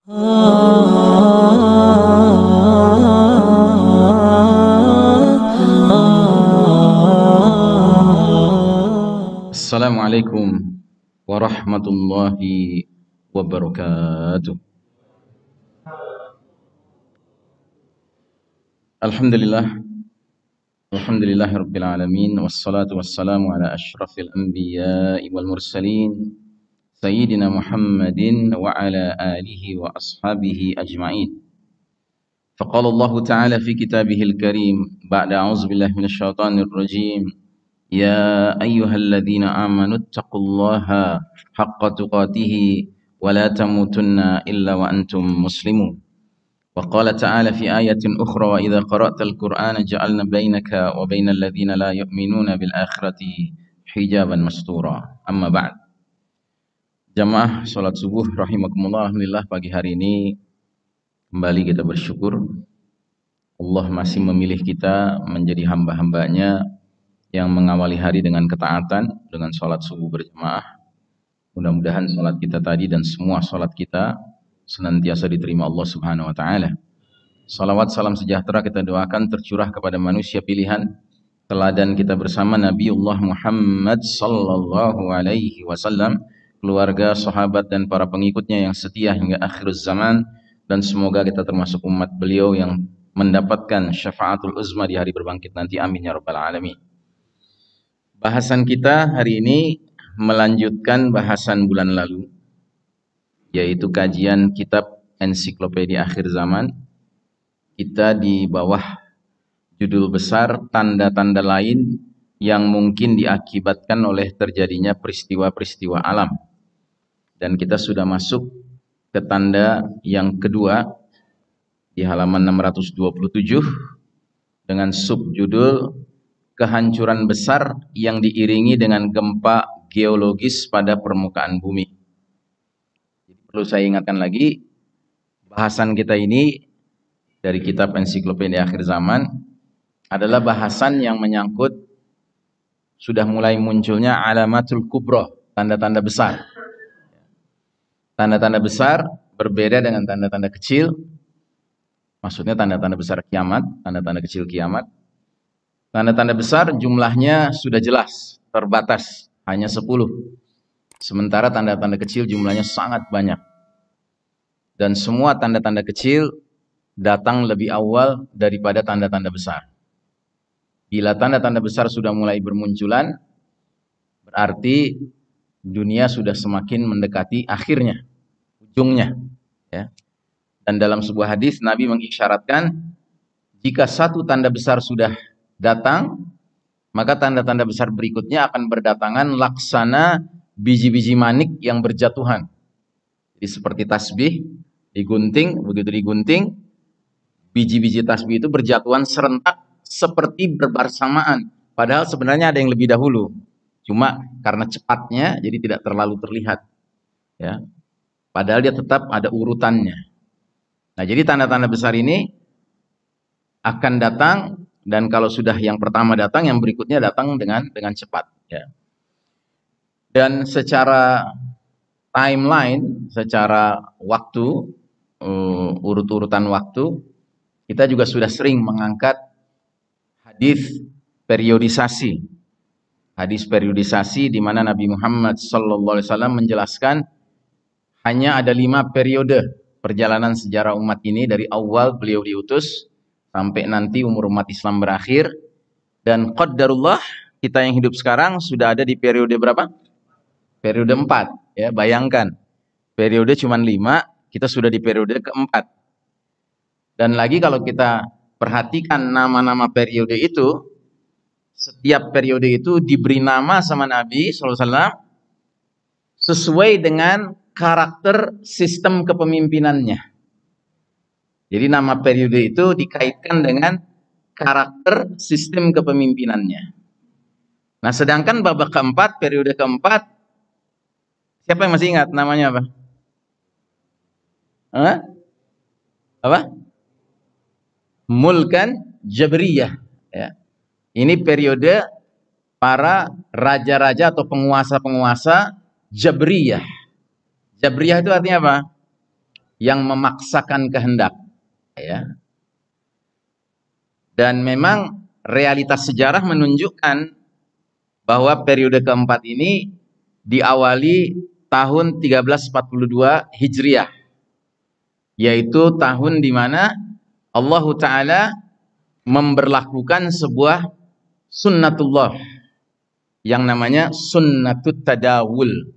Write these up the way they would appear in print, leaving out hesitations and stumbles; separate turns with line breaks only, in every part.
Assalamualaikum warahmatullahi wabarakatuh. Alhamdulillahirabbil alamin wassalatu wassalamu ala asyrafil anbiya'i wal mursalin sayyidina Muhammadin wa ala alihi wa ashabihi ajma'in. Faqala Allah ta'ala fi kitabihil karim ba'da a'udzu billahi minasyaitonir rajim. Ya ayyuhalladzina amanu taqullaha haqqa tuqatih wa la tamutunna illa wa antum muslimun. Wa qala ta'ala fi ayatin ukhra wa idza qara'tal qur'ana ja'alna bainaka wa bainal ladzina la yu'minuna bil akhirati hijaban mastura. Amma ba'd. Jamaah salat subuh rahimakumullah. Alhamdulillah pagi hari ini kembali kita bersyukur Allah masih memilih kita menjadi hamba-hambanya yang mengawali hari dengan ketaatan, dengan sholat subuh berjamaah. Mudah-mudahan sholat kita tadi dan semua sholat kita senantiasa diterima Allah Subhanahu wa Ta'ala. Salawat salam sejahtera kita doakan tercurah kepada manusia pilihan, teladan kita bersama Nabiullah Muhammad sallallahu alaihi wasallam, keluarga, sahabat dan para pengikutnya yang setia hingga akhir zaman, dan semoga kita termasuk umat beliau yang mendapatkan syafaatul uzma di hari berbangkit nanti. Amin ya rabbal alamin. Bahasan kita hari ini melanjutkan bahasan bulan lalu, yaitu kajian kitab Ensiklopedia Akhir Zaman. Kita di bawah judul besar tanda-tanda lain yang mungkin diakibatkan oleh terjadinya peristiwa-peristiwa alam. Dan kita sudah masuk ke tanda yang kedua di halaman 627 dengan subjudul kehancuran besar yang diiringi dengan gempa geologis pada permukaan bumi. Perlu saya ingatkan lagi, bahasan kita ini dari kitab Ensiklopedia Akhir Zaman adalah bahasan yang menyangkut sudah mulai munculnya alamatul kubra, tanda-tanda besar. Tanda-tanda besar berbeda dengan tanda-tanda kecil. Maksudnya tanda-tanda besar kiamat, tanda-tanda kecil kiamat. Tanda-tanda besar jumlahnya sudah jelas, terbatas, hanya 10. Sementara tanda-tanda kecil jumlahnya sangat banyak. Dan semua tanda-tanda kecil datang lebih awal daripada tanda-tanda besar. Bila tanda-tanda besar sudah mulai bermunculan, berarti dunia sudah semakin mendekati akhirnya, ujungnya. Ya. Dan dalam sebuah hadis Nabi mengisyaratkan, jika satu tanda besar sudah datang, maka tanda-tanda besar berikutnya akan berdatangan laksana biji-biji manik yang berjatuhan. Jadi seperti tasbih digunting, begitu digunting, biji-biji tasbih itu berjatuhan serentak seperti bersamaan. Padahal sebenarnya ada yang lebih dahulu. Cuma karena cepatnya jadi tidak terlalu terlihat. Ya. Padahal dia tetap ada urutannya. Nah, jadi tanda-tanda besar ini akan datang, dan kalau sudah yang pertama datang, yang berikutnya datang dengan cepat. Ya. Dan secara timeline, secara waktu, urut-urutan waktu, kita juga sudah sering mengangkat hadis periodisasi. Hadis periodisasi di mana Nabi Muhammad SAW menjelaskan hanya ada 5 periode perjalanan sejarah umat ini dari awal beliau diutus sampai nanti umur umat Islam berakhir. Dan qadarullah kita yang hidup sekarang sudah ada di periode berapa? Periode 4. Ya, bayangkan, periode cuma 5, kita sudah di periode keempat. Dan lagi kalau kita perhatikan nama-nama periode itu, setiap periode itu diberi nama sama Nabi SAW sesuai dengan karakter sistem kepemimpinannya. Jadi nama periode itu dikaitkan dengan karakter sistem kepemimpinannya. Nah, sedangkan babak keempat, periode keempat, siapa yang masih ingat namanya apa? Apa? Mulkan Jabriyah. Ya. Ini periode para raja-raja atau penguasa-penguasa Jabriyah. Jabriyah itu artinya apa? yang memaksakan kehendak, ya. Dan memang realitas sejarah menunjukkan bahwa periode keempat ini diawali tahun 1342 Hijriah, yaitu tahun di mana Allah Ta'ala memberlakukan sebuah sunnatullah yang namanya sunnatut tadawul,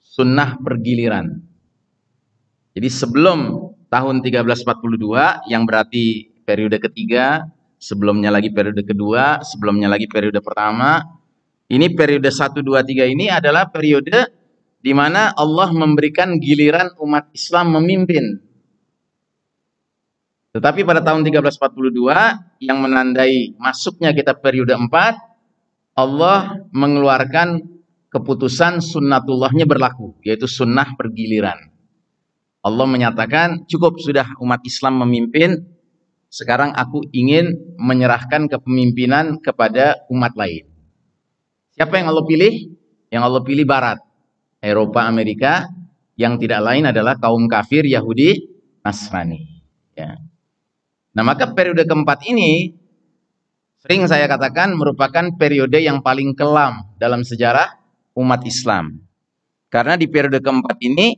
sunnah pergiliran. Jadi sebelum tahun 1342 yang berarti periode ketiga, sebelumnya lagi periode kedua, sebelumnya lagi periode pertama, ini periode 1, 2, 3 ini adalah periode di mana Allah memberikan giliran umat Islam memimpin. Tetapi pada tahun 1342 yang menandai masuknya kita periode 4, Allah mengeluarkan keputusan sunnatullahnya berlaku, yaitu sunnah pergiliran. Allah menyatakan, cukup sudah umat Islam memimpin, sekarang aku ingin menyerahkan kepemimpinan kepada umat lain. Siapa yang Allah pilih? Yang Allah pilih Barat, Eropa, Amerika, yang tidak lain adalah kaum kafir, Yahudi, Nasrani. Ya. Nah, maka periode keempat ini sering saya katakan merupakan periode yang paling kelam dalam sejarah umat Islam. Karena di periode keempat ini,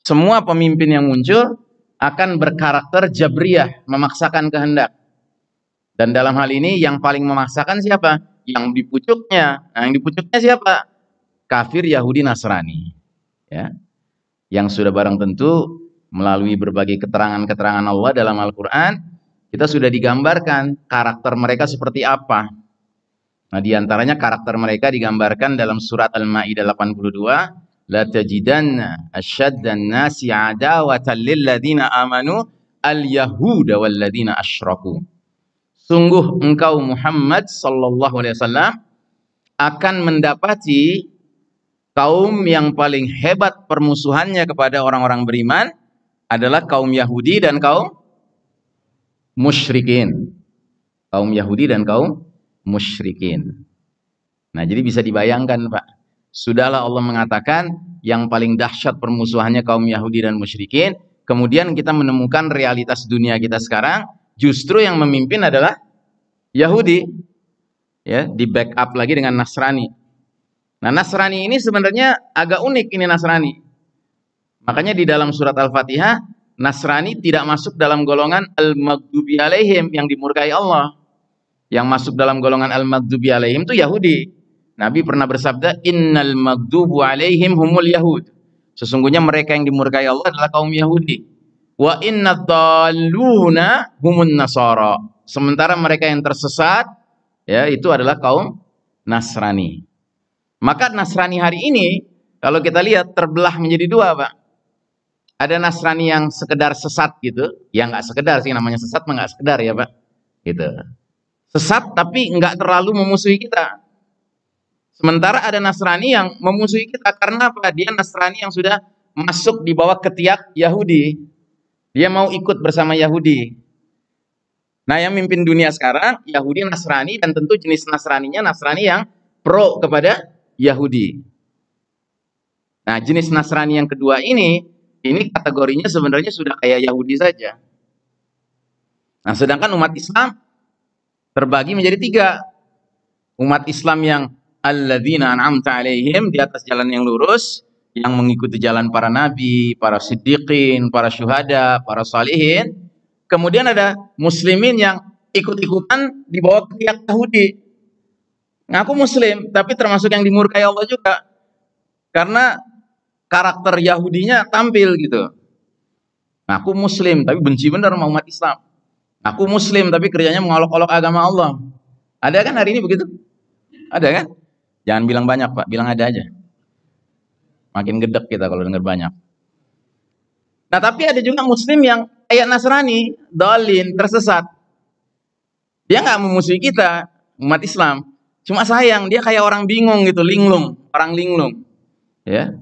semua pemimpin yang muncul akan berkarakter jabriyah, memaksakan kehendak. Dan dalam hal ini yang paling memaksakan siapa? Yang di pucuknya. Nah, yang di pucuknya siapa? Kafir, Yahudi, Nasrani. Ya. Yang sudah barang tentu melalui berbagai keterangan-keterangan Allah dalam Al-Quran, kita sudah digambarkan karakter mereka seperti apa. Nah, diantaranya karakter mereka digambarkan dalam surat Al-Ma'idah 82, la tajidanna asyaddan nasi adawatan lil ladzina amanu al-yahuda wal ladzina asyraku. Sungguh engkau Muhammad sallallahu alaihi wasallam akan mendapati kaum yang paling hebat permusuhannya kepada orang-orang beriman adalah kaum Yahudi dan kaum musyrikin. Kaum Yahudi dan kaum musyrikin. Nah, jadi bisa dibayangkan, Pak. Sudahlah Allah mengatakan yang paling dahsyat permusuhannya kaum Yahudi dan musyrikin, kemudian kita menemukan realitas dunia kita sekarang, justru yang memimpin adalah Yahudi. Ya, di backup lagi dengan Nasrani. Nah, Nasrani ini sebenarnya agak unik ini Nasrani. Makanya di dalam surat Al-Fatihah, Nasrani tidak masuk dalam golongan al-maghdubi alaihim yang dimurkai Allah. Yang masuk dalam golongan al-maghdubi alaihim itu Yahudi. Nabi pernah bersabda, innal maghdubu alaihim humul yahud. Sesungguhnya mereka yang dimurkai Allah adalah kaum Yahudi. Wa innad dalluna humun nasara. Sementara mereka yang tersesat, ya, itu adalah kaum Nasrani. Maka Nasrani hari ini, kalau kita lihat terbelah menjadi dua, Pak. Ada Nasrani yang sekedar sesat gitu, ya nggak sekedar sih, namanya sesat mah nggak sekedar ya, Pak. Gitu. Sesat tapi nggak terlalu memusuhi kita. Sementara ada Nasrani yang memusuhi kita karena apa? Dia Nasrani yang sudah masuk di bawah ketiak Yahudi. Dia mau ikut bersama Yahudi. Nah, yang mimpin dunia sekarang Yahudi, Nasrani, dan tentu jenis Nasraninya Nasrani yang pro kepada Yahudi. Nah, jenis Nasrani yang kedua ini kategorinya sebenarnya sudah kayak Yahudi saja. Nah, sedangkan umat Islam terbagi menjadi tiga. Umat Islam yang alladzina an'amta alaihim, di atas jalan yang lurus, yang mengikuti jalan para nabi, para siddiqin, para syuhada, para salihin. Kemudian ada muslimin yang ikut-ikutan di bawah ketiak Yahudi. Ngaku muslim, tapi termasuk yang dimurkai Allah juga. Karena karakter Yahudinya tampil gitu. Ngaku muslim, tapi benci benar sama umat Islam. Ngaku muslim, tapi kerjanya mengolok-olok agama Allah. Ada kan hari ini begitu? Ada kan? Jangan bilang banyak, Pak. Bilang ada aja. Makin gedek kita kalau dengar banyak. Nah, tapi ada juga muslim yang kayak Nasrani, dolin, tersesat. Dia nggak memusuhi kita, umat Islam. Cuma sayang, dia kayak orang bingung gitu, linglung. Orang linglung. Ya.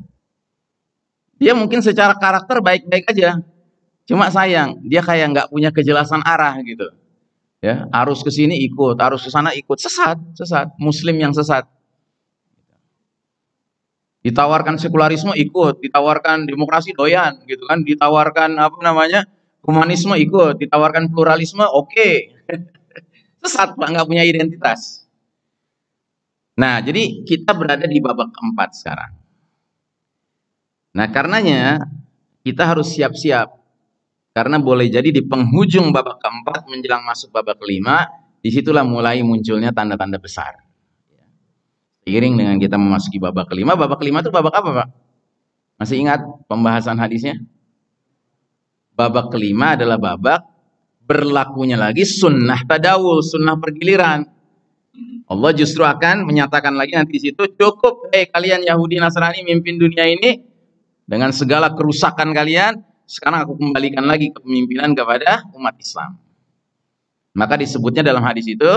Dia mungkin secara karakter baik-baik aja. Cuma sayang, dia kayak nggak punya kejelasan arah gitu. Ya, arus ke sini ikut, arus ke sana ikut. Sesat. Muslim yang sesat. Ditawarkan sekularisme ikut, ditawarkan demokrasi doyan gitu kan, ditawarkan apa namanya? Humanisme ikut, ditawarkan pluralisme oke. Sesat Pak, nggak punya identitas. Nah, jadi kita berada di babak keempat sekarang. Nah, karenanya kita harus siap-siap. Karena boleh jadi di penghujung babak keempat menjelang masuk babak kelima, disitulah mulai munculnya tanda-tanda besar. Seiring dengan kita memasuki babak kelima itu babak apa Pak? Masih ingat pembahasan hadisnya? Babak kelima adalah babak berlakunya lagi sunnah tadawul, sunnah pergiliran. Allah justru akan menyatakan lagi nanti di situ, cukup kalian Yahudi Nasrani mimpin dunia ini dengan segala kerusakan kalian, sekarang aku kembalikan lagi kepemimpinan kepada umat Islam. Maka disebutnya dalam hadis itu,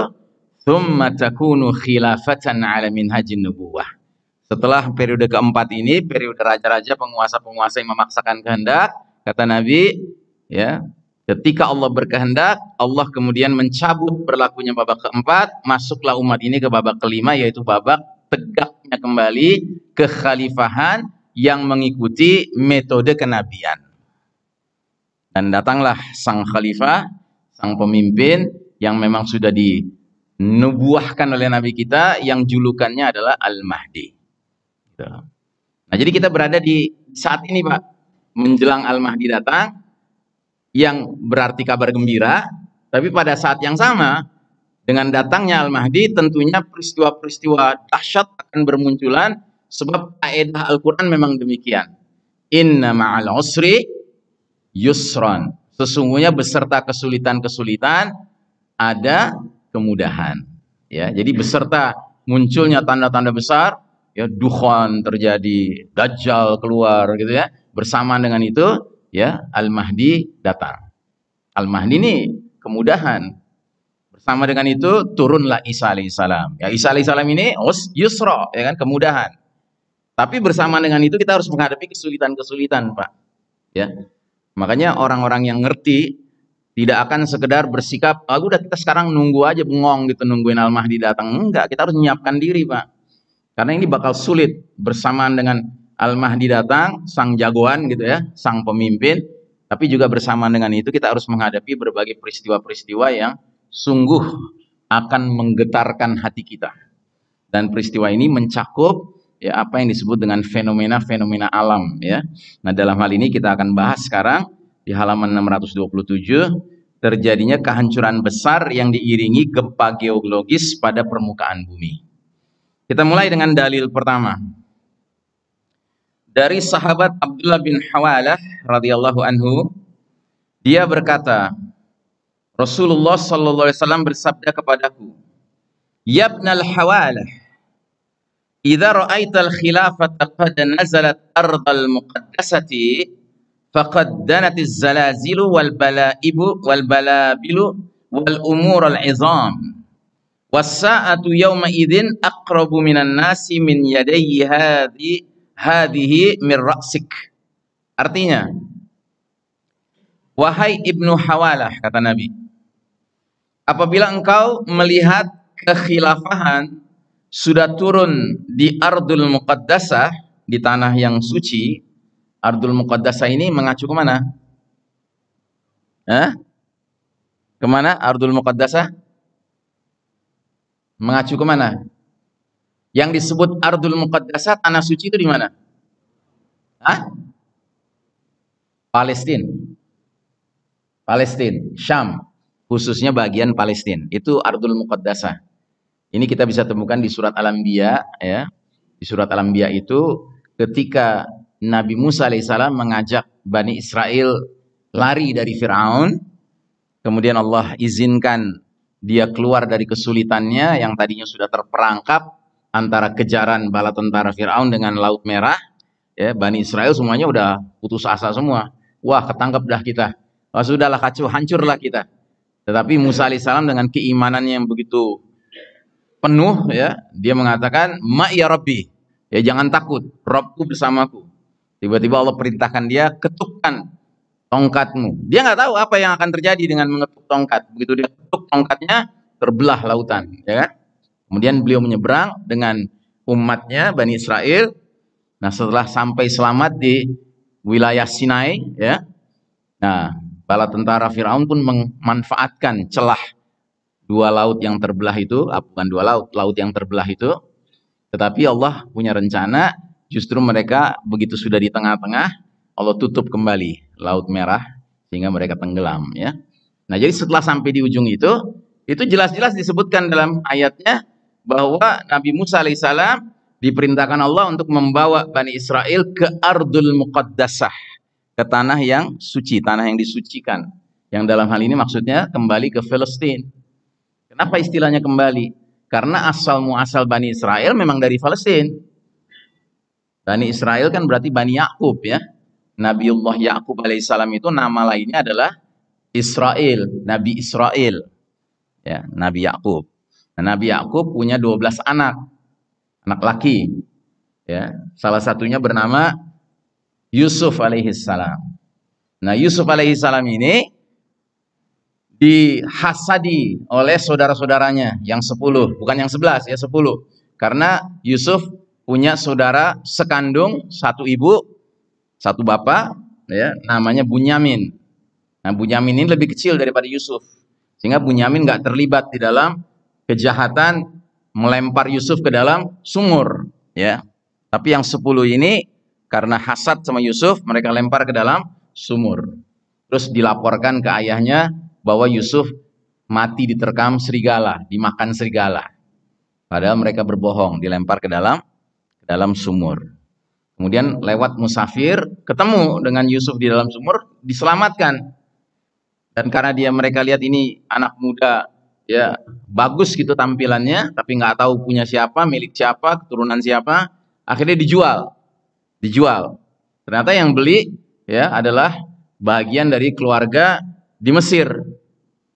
tsumma takunu khilafatan 'ala minhajin nubuwah. Setelah periode keempat ini, periode raja-raja, penguasa-penguasa yang memaksakan kehendak, kata Nabi, ya, ketika Allah berkehendak, Allah kemudian mencabut berlakunya babak keempat, masuklah umat ini ke babak kelima, yaitu babak tegaknya kembali kekhalifahan yang mengikuti metode kenabian. Dan datanglah sang khalifah, sang pemimpin yang memang sudah dinubuahkan oleh Nabi kita, yang julukannya adalah Al-Mahdi. Nah, jadi kita berada di saat ini Pak, menjelang Al-Mahdi datang, yang berarti kabar gembira, tapi pada saat yang sama, dengan datangnya Al-Mahdi, tentunya peristiwa-peristiwa dahsyat akan bermunculan, sebab kaidah Al-Quran memang demikian. Inna ma'al usri yusron. Sesungguhnya beserta kesulitan-kesulitan ada kemudahan. Ya, jadi beserta munculnya tanda-tanda besar, ya, dukhan terjadi, dajjal keluar gitu ya. Bersamaan dengan itu, ya, Al-Mahdi datang. Al-Mahdi ini kemudahan. Bersama dengan itu turunlah Isa alaihissalam. Ya, Isa alaihissalam ini yusra, ya kan, kemudahan. Tapi bersama dengan itu kita harus menghadapi kesulitan-kesulitan, Pak. Ya. Makanya orang-orang yang ngerti tidak akan sekedar bersikap, udah kita sekarang nunggu aja bengong gitu, nungguin Al-Mahdi datang. Enggak, kita harus menyiapkan diri, Pak. Karena ini bakal sulit bersamaan dengan Al-Mahdi datang, sang jagoan gitu ya, sang pemimpin. Tapi juga bersamaan dengan itu kita harus menghadapi berbagai peristiwa-peristiwa yang sungguh akan menggetarkan hati kita. Dan peristiwa ini mencakup ya apa yang disebut dengan fenomena-fenomena alam ya. Nah, dalam hal ini kita akan bahas sekarang di halaman 627 terjadinya kehancuran besar yang diiringi gempa geologis pada permukaan bumi. Kita mulai dengan dalil pertama. Dari sahabat Abdullah bin Hawalah radhiyallahu anhu, dia berkata, Rasulullah sallallahu alaihi wasallam bersabda kepadaku, "Ya ibnal Hawalah, idza ra'aital khilafata qad nazalat ardal muqaddasati faqad danatiz zalazilu wal balaibu wal balabilu wal umur al 'izam was sa'atu yawma idzin aqrabu minan nasi min yadayhi hadhihi min ra'sik." Artinya, wahai Ibnu Hawalah, kata Nabi, apabila engkau melihat kekhilafahan sudah turun di Ardul Muqaddasah, di tanah yang suci. Ardul Muqaddasah ini mengacu kemana? Kemana Ardul Muqaddasah? Mengacu kemana? Yang disebut Ardul Muqaddasah, tanah suci itu di mana? Palestina. Syam, khususnya bagian Palestina. Itu Ardul Muqaddasah. Ini kita bisa temukan di surat Al-Anbiya ya. Di surat Al-Anbiya itu ketika Nabi Musa alaihissalam mengajak Bani Israel lari dari Fir'aun, kemudian Allah izinkan dia keluar dari kesulitannya yang tadinya sudah terperangkap antara kejaran bala tentara Fir'aun dengan Laut Merah. Ya, Bani Israel semuanya udah putus asa semua. Wah, ketangkep dah kita. Wah, sudahlah kacau, hancurlah kita. Tetapi Musa alaihissalam dengan keimanannya yang begitu penuh ya, dia mengatakan, "Ma ya Rabbi." Ya, jangan takut, Rabbku bersamaku. Tiba-tiba Allah perintahkan dia, ketukkan tongkatmu. Dia nggak tahu apa yang akan terjadi dengan mengetuk tongkat. Begitu dia ketuk tongkatnya, terbelah lautan, ya kan? Kemudian beliau menyeberang dengan umatnya Bani Israel. Nah, setelah sampai selamat di wilayah Sinai, ya, nah, bala tentara Firaun pun memanfaatkan celah dua laut yang terbelah itu, bukan dua laut, laut yang terbelah itu. Tetapi Allah punya rencana, justru mereka begitu sudah di tengah-tengah, Allah tutup kembali Laut Merah sehingga mereka tenggelam, ya. Nah, jadi setelah sampai di ujung itu jelas-jelas disebutkan dalam ayatnya bahwa Nabi Musa alaihissalam diperintahkan Allah untuk membawa Bani Israel ke Ardul Muqaddasah, ke tanah yang suci, tanah yang disucikan. Yang dalam hal ini maksudnya kembali ke Palestina. Kenapa istilahnya kembali? Karena asal muasal Bani Israel memang dari Palestina. Bani Israel kan berarti Bani Yakub, ya. Nabiullah Yakub alaihissalam itu nama lainnya adalah Israel, Nabi Israel. Ya, Nabi Yakub. Nah, Nabi Yakub punya 12 anak laki. Ya, salah satunya bernama Yusuf alaihissalam. Nah, Yusuf alaihissalam ini dihasadi oleh saudara-saudaranya yang 10, bukan yang 11, ya 10. Karena Yusuf punya saudara sekandung, satu ibu, satu bapak, ya, namanya Bunyamin. Nah, Bunyamin ini lebih kecil daripada Yusuf, sehingga Bunyamin nggak terlibat di dalam kejahatan melempar Yusuf ke dalam sumur, ya. Tapi yang 10 ini karena hasad sama Yusuf, mereka lempar ke dalam sumur. Terus dilaporkan ke ayahnya bahwa Yusuf mati diterkam serigala, dimakan serigala. Padahal mereka berbohong, dilempar ke dalam sumur. Kemudian lewat musafir, ketemu dengan Yusuf di dalam sumur, diselamatkan. Dan karena mereka lihat ini anak muda, ya, bagus gitu tampilannya, tapi nggak tahu punya siapa, milik siapa, keturunan siapa, akhirnya dijual. Ternyata yang beli, ya, adalah bagian dari keluarga di Mesir,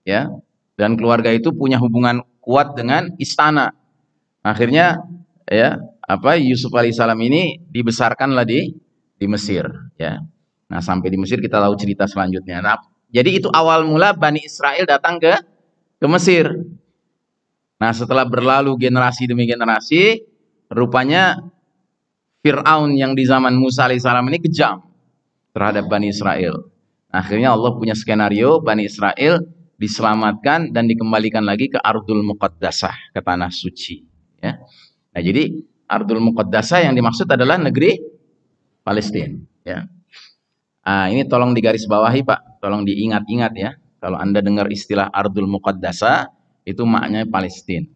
ya, dan keluarga itu punya hubungan kuat dengan istana. Akhirnya, ya, Yusuf alaihissalam ini dibesarkanlah di Mesir, ya. Nah, sampai di Mesir kita tahu cerita selanjutnya. Nah, jadi itu awal mula Bani Israel datang ke Mesir. Nah, setelah berlalu generasi demi generasi, rupanya Fir'aun yang di zaman Musa alaihissalam ini kejam terhadap Bani Israel. Akhirnya Allah punya skenario, Bani Israel diselamatkan dan dikembalikan lagi ke Ardul Muqaddasah, ke tanah suci, ya. Nah, jadi Ardul Muqaddasah yang dimaksud adalah negeri Palestina, ya. Nah, ini tolong digarisbawahi, Pak, tolong diingat-ingat, ya. Kalau Anda dengar istilah Ardul Muqaddasah, itu maknanya Palestina.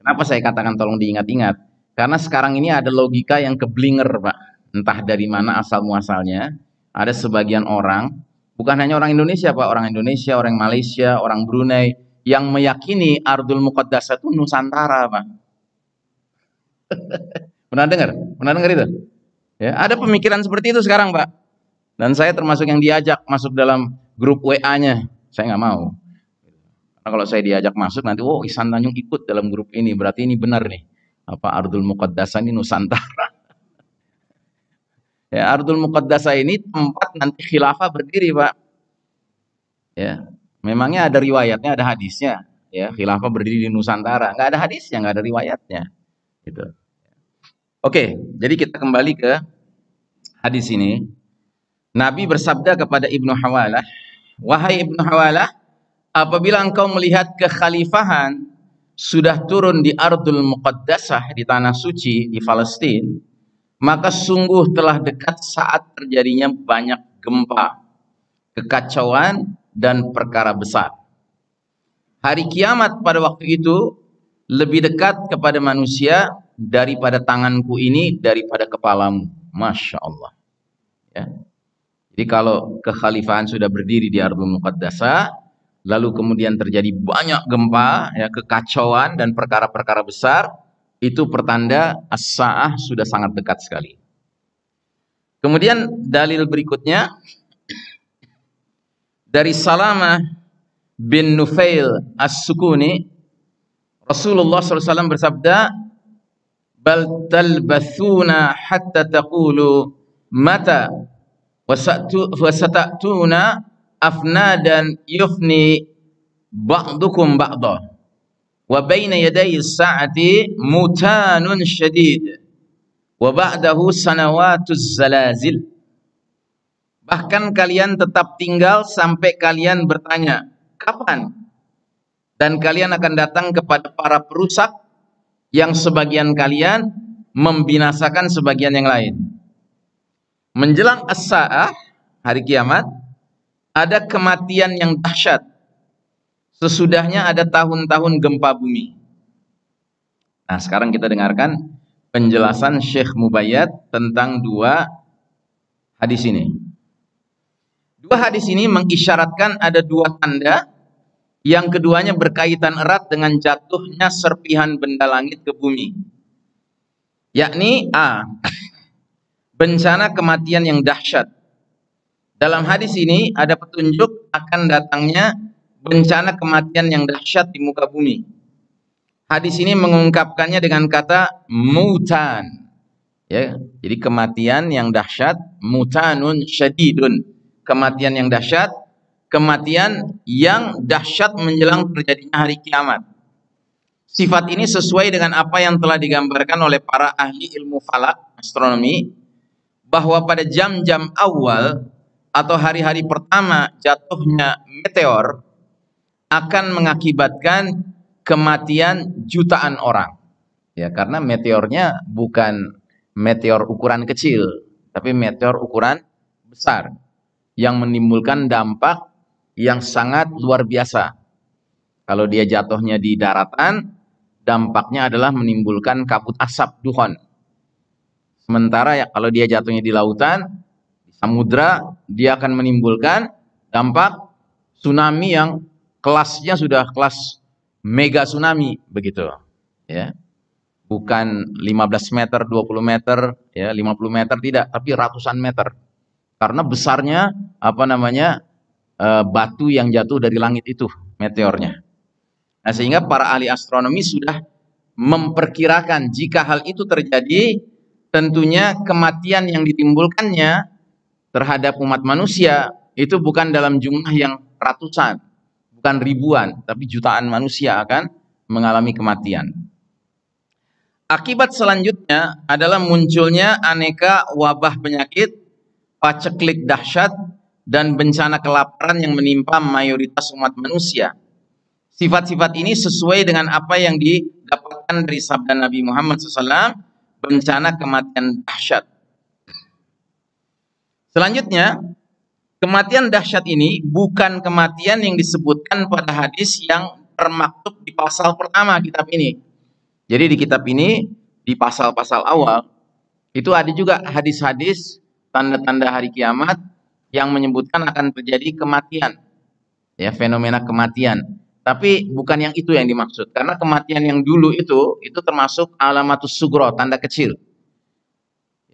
Kenapa saya katakan tolong diingat-ingat? Karena sekarang ini ada logika yang keblinger, Pak. Entah dari mana asal muasalnya. Ada sebagian orang, bukan hanya orang Indonesia, Pak, orang Indonesia, orang Malaysia, orang Brunei, yang meyakini Ardul Muqaddasah itu Nusantara, Pak. Pernah dengar itu? Ya, ada pemikiran seperti itu sekarang, Pak. Dan saya termasuk yang diajak masuk dalam grup WA-nya. Saya nggak mau. Karena kalau saya diajak masuk nanti, oh, Ihsan Tanjung ikut dalam grup ini, berarti ini benar nih. Ardul Muqaddasah ini Nusantara. Ya, Ardul Muqaddasah ini tempat nanti khilafah berdiri, Pak. Ya, memangnya ada riwayatnya, ada hadisnya. Ya, khilafah berdiri di Nusantara. Nggak ada hadisnya, nggak ada riwayatnya. Gitu. Oke, jadi kita kembali ke hadis ini. Nabi bersabda kepada Ibnu Hawalah, wahai Ibnu Hawalah, apabila engkau melihat kekhalifahan sudah turun di Ardul Muqaddasah, di tanah suci, di Palestina, maka sungguh telah dekat saat terjadinya banyak gempa, kekacauan, dan perkara besar. Hari kiamat pada waktu itu lebih dekat kepada manusia daripada tanganku ini, daripada kepalamu. Masya Allah. Ya. Jadi kalau kekhalifahan sudah berdiri di Ardul Muqaddasah, lalu kemudian terjadi banyak gempa, ya, kekacauan, dan perkara-perkara besar, itu pertanda as-sa'ah sudah sangat dekat sekali. Kemudian dalil berikutnya dari Salamah bin Nufail as-Sukuni, Rasulullah SAW bersabda, bal talbathuna hatta taqulu mata wasata'tuna afnadan yufni ba'dukum ba'da wa baina yaday as-sa'ati mutanun syadid wa ba'dahu sanawatuz zalazil. Bahkan kalian tetap tinggal sampai kalian bertanya, kapan? Dan kalian akan datang kepada para perusak yang sebagian kalian membinasakan sebagian yang lain. Menjelang as-sa'ah, hari kiamat, ada kematian yang dahsyat. Sesudahnya ada tahun-tahun gempa bumi. Nah, sekarang kita dengarkan penjelasan Syekh Mubayyad tentang dua hadis ini. Dua hadis ini mengisyaratkan ada dua tanda yang keduanya berkaitan erat dengan jatuhnya serpihan benda langit ke bumi. Yakni A. Bencana kematian yang dahsyat. Dalam hadis ini ada petunjuk akan datangnya bencana kematian yang dahsyat di muka bumi. Hadis ini mengungkapkannya dengan kata mutan. Ya, jadi kematian yang dahsyat, mutanun syadidun. Kematian yang dahsyat, kematian yang dahsyat menjelang terjadinya hari kiamat. Sifat ini sesuai dengan apa yang telah digambarkan oleh para ahli ilmu falak, astronomi, bahwa pada jam-jam awal atau hari-hari pertama jatuhnya meteor akan mengakibatkan kematian jutaan orang. Ya, karena meteornya bukan meteor ukuran kecil, tapi meteor ukuran besar yang menimbulkan dampak yang sangat luar biasa. Kalau dia jatuhnya di daratan, dampaknya adalah menimbulkan kabut asap duhon. Sementara ya kalau dia jatuhnya di lautan, di samudra, dia akan menimbulkan dampak tsunami yang kelasnya sudah kelas mega tsunami begitu. Ya. Bukan 15 meter, 20 meter, ya 50 meter tidak, tapi ratusan meter. Karena besarnya batu yang jatuh dari langit itu, meteornya. Nah, sehingga para ahli astronomi sudah memperkirakan jika hal itu terjadi, tentunya kematian yang ditimbulkannya terhadap umat manusia itu bukan dalam jumlah yang ratusan, bukan ribuan, tapi jutaan manusia akan mengalami kematian. Akibat selanjutnya adalah munculnya aneka wabah penyakit, paceklik dahsyat, dan bencana kelaparan yang menimpa mayoritas umat manusia. Sifat-sifat ini sesuai dengan apa yang didapatkan dari sabda Nabi Muhammad SAW, bencana kematian dahsyat. Selanjutnya, kematian dahsyat ini bukan kematian yang disebutkan pada hadis yang termaktub di pasal pertama kitab ini. Jadi di kitab ini, di pasal-pasal awal, itu ada juga hadis-hadis tanda-tanda hari kiamat yang menyebutkan akan terjadi kematian, ya, fenomena kematian. Tapi bukan yang itu yang dimaksud, karena kematian yang dulu itu termasuk alamatus sugro, tanda kecil.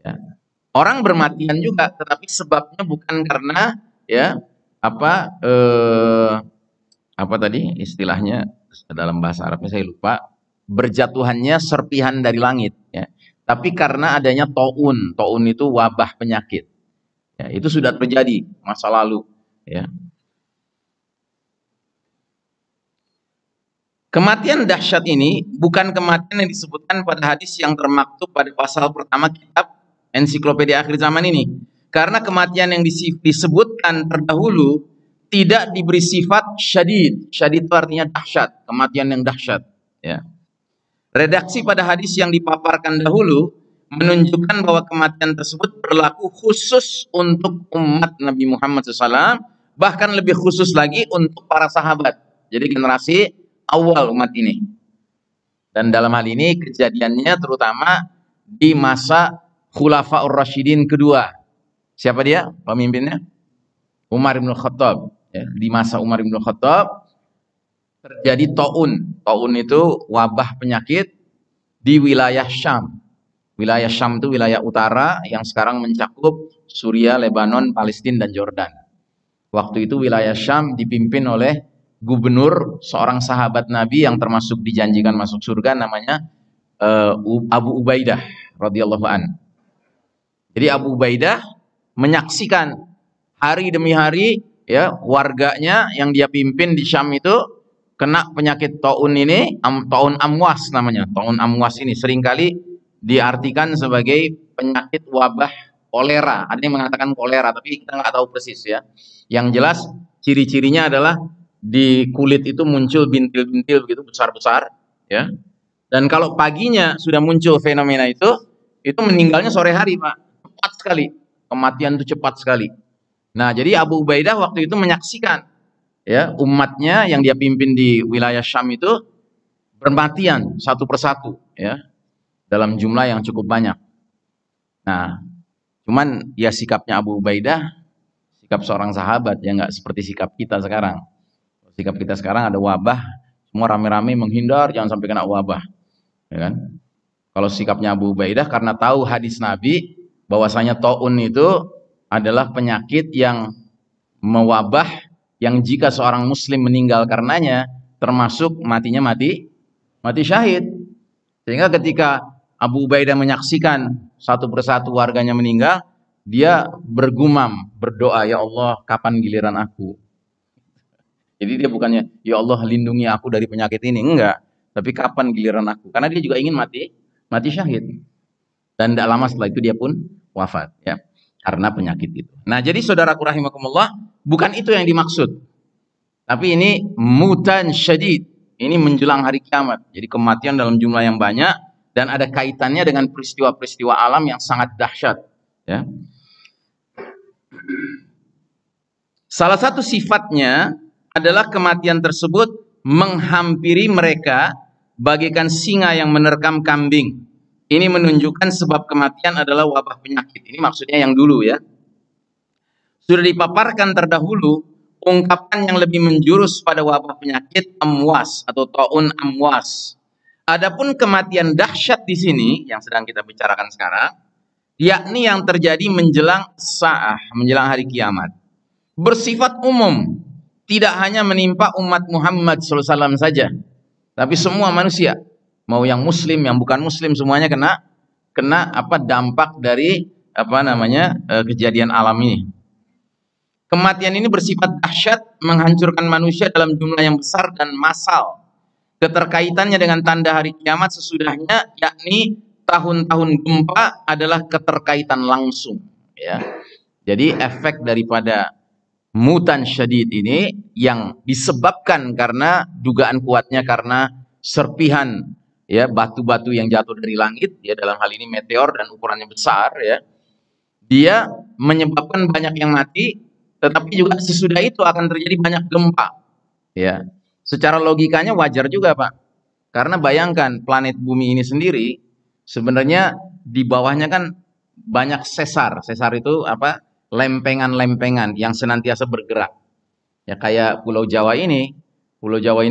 Ya. Orang bermatian juga, tetapi sebabnya bukan karena apa tadi istilahnya dalam bahasa Arabnya saya lupa, berjatuhannya serpihan dari langit. Ya. Tapi karena adanya taun itu wabah penyakit. Ya, itu sudah terjadi masa lalu. Ya. Kematian dahsyat ini bukan kematian yang disebutkan pada hadis yang termaktub pada pasal pertama kitab Ensiklopedia Akhir Zaman ini. Karena kematian yang disebutkan terdahulu tidak diberi sifat syadid. Syadid itu artinya dahsyat, kematian yang dahsyat. Ya. Redaksi pada hadis yang dipaparkan dahulu menunjukkan bahwa kematian tersebut berlaku khusus untuk umat Nabi Muhammad SAW, bahkan lebih khusus lagi untuk para sahabat. Jadi generasi awal umat ini. Dan dalam hal ini kejadiannya terutama di masa Khulafaur Rasyidin kedua. Siapa dia pemimpinnya? Umar bin Khattab. Ya, di masa Umar bin Khattab terjadi taun. Taun itu wabah penyakit di wilayah Syam. Wilayah Syam itu wilayah utara yang sekarang mencakup Suriah, Lebanon, Palestina, dan Jordan. Waktu itu wilayah Syam dipimpin oleh gubernur seorang sahabat Nabi yang termasuk dijanjikan masuk surga, namanya Abu Ubaidah radhiyallahu an. Jadi Abu Ubaidah menyaksikan hari demi hari, ya, warganya yang dia pimpin di Syam itu kena penyakit taun ini, taun amwas namanya. Taun amwas ini seringkali diartikan sebagai penyakit wabah kolera. Ada yang mengatakan kolera, tapi kita nggak tahu persis ya. Yang jelas ciri-cirinya adalah di kulit itu muncul bintil-bintil begitu besar-besar, ya. Dan kalau paginya sudah muncul fenomena itu meninggalnya sore hari, Pak. Cepat sekali. Kematian itu cepat sekali. Nah, jadi Abu Ubaidah waktu itu menyaksikan ya umatnya yang dia pimpin di wilayah Syam itu bermatian satu persatu ya dalam jumlah yang cukup banyak. Nah, cuman ya sikapnya Abu Ubaidah sikap seorang sahabat yang nggak seperti sikap kita sekarang. Sikap kita sekarang ada wabah, semua rame-rame menghindar jangan sampai kena wabah. Ya kan? Kalau sikapnya Abu Ubaidah karena tahu hadis Nabi bahwasanya taun itu adalah penyakit yang mewabah yang jika seorang muslim meninggal karenanya termasuk matinya mati syahid. Sehingga ketika Abu Ubaidah menyaksikan satu persatu warganya meninggal, dia bergumam, berdoa, ya Allah, kapan giliran aku? Jadi dia bukannya, ya Allah lindungi aku dari penyakit ini, enggak. Tapi kapan giliran aku? Karena dia juga ingin mati syahid. Dan tidak lama setelah itu dia pun wafat ya karena penyakit itu. Nah, jadi saudaraku rahimakumullah, bukan itu yang dimaksud. Tapi ini mutan syadid. Ini menjelang hari kiamat. Jadi kematian dalam jumlah yang banyak dan ada kaitannya dengan peristiwa-peristiwa alam yang sangat dahsyat ya. Salah satu sifatnya adalah kematian tersebut menghampiri mereka bagaikan singa yang menerkam kambing. Ini menunjukkan sebab kematian adalah wabah penyakit. Ini maksudnya yang dulu ya. Sudah dipaparkan terdahulu ungkapan yang lebih menjurus pada wabah penyakit amwas atau taun amwas. Adapun kematian dahsyat di sini yang sedang kita bicarakan sekarang, yakni yang terjadi menjelang sa'ah, menjelang hari kiamat. Bersifat umum, tidak hanya menimpa umat Muhammad SAW saja, tapi semua manusia. Mau yang muslim, yang bukan muslim, semuanya kena dampak dari kejadian alam ini. Kematian ini bersifat dahsyat, menghancurkan manusia dalam jumlah yang besar dan massal. Keterkaitannya dengan tanda hari kiamat sesudahnya, yakni tahun-tahun gempa adalah keterkaitan langsung. Ya. Jadi efek daripada mutan syadid ini yang disebabkan karena dugaan kuatnya karena serpihan ya batu-batu yang jatuh dari langit ya, dalam hal ini meteor dan ukurannya besar ya, dia menyebabkan banyak yang mati, tetapi juga sesudah itu akan terjadi banyak gempa ya. Secara logikanya wajar juga Pak, karena bayangkan planet bumi ini sendiri sebenarnya di bawahnya kan banyak sesar itu lempengan-lempengan yang senantiasa bergerak ya, kayak Pulau Jawa ini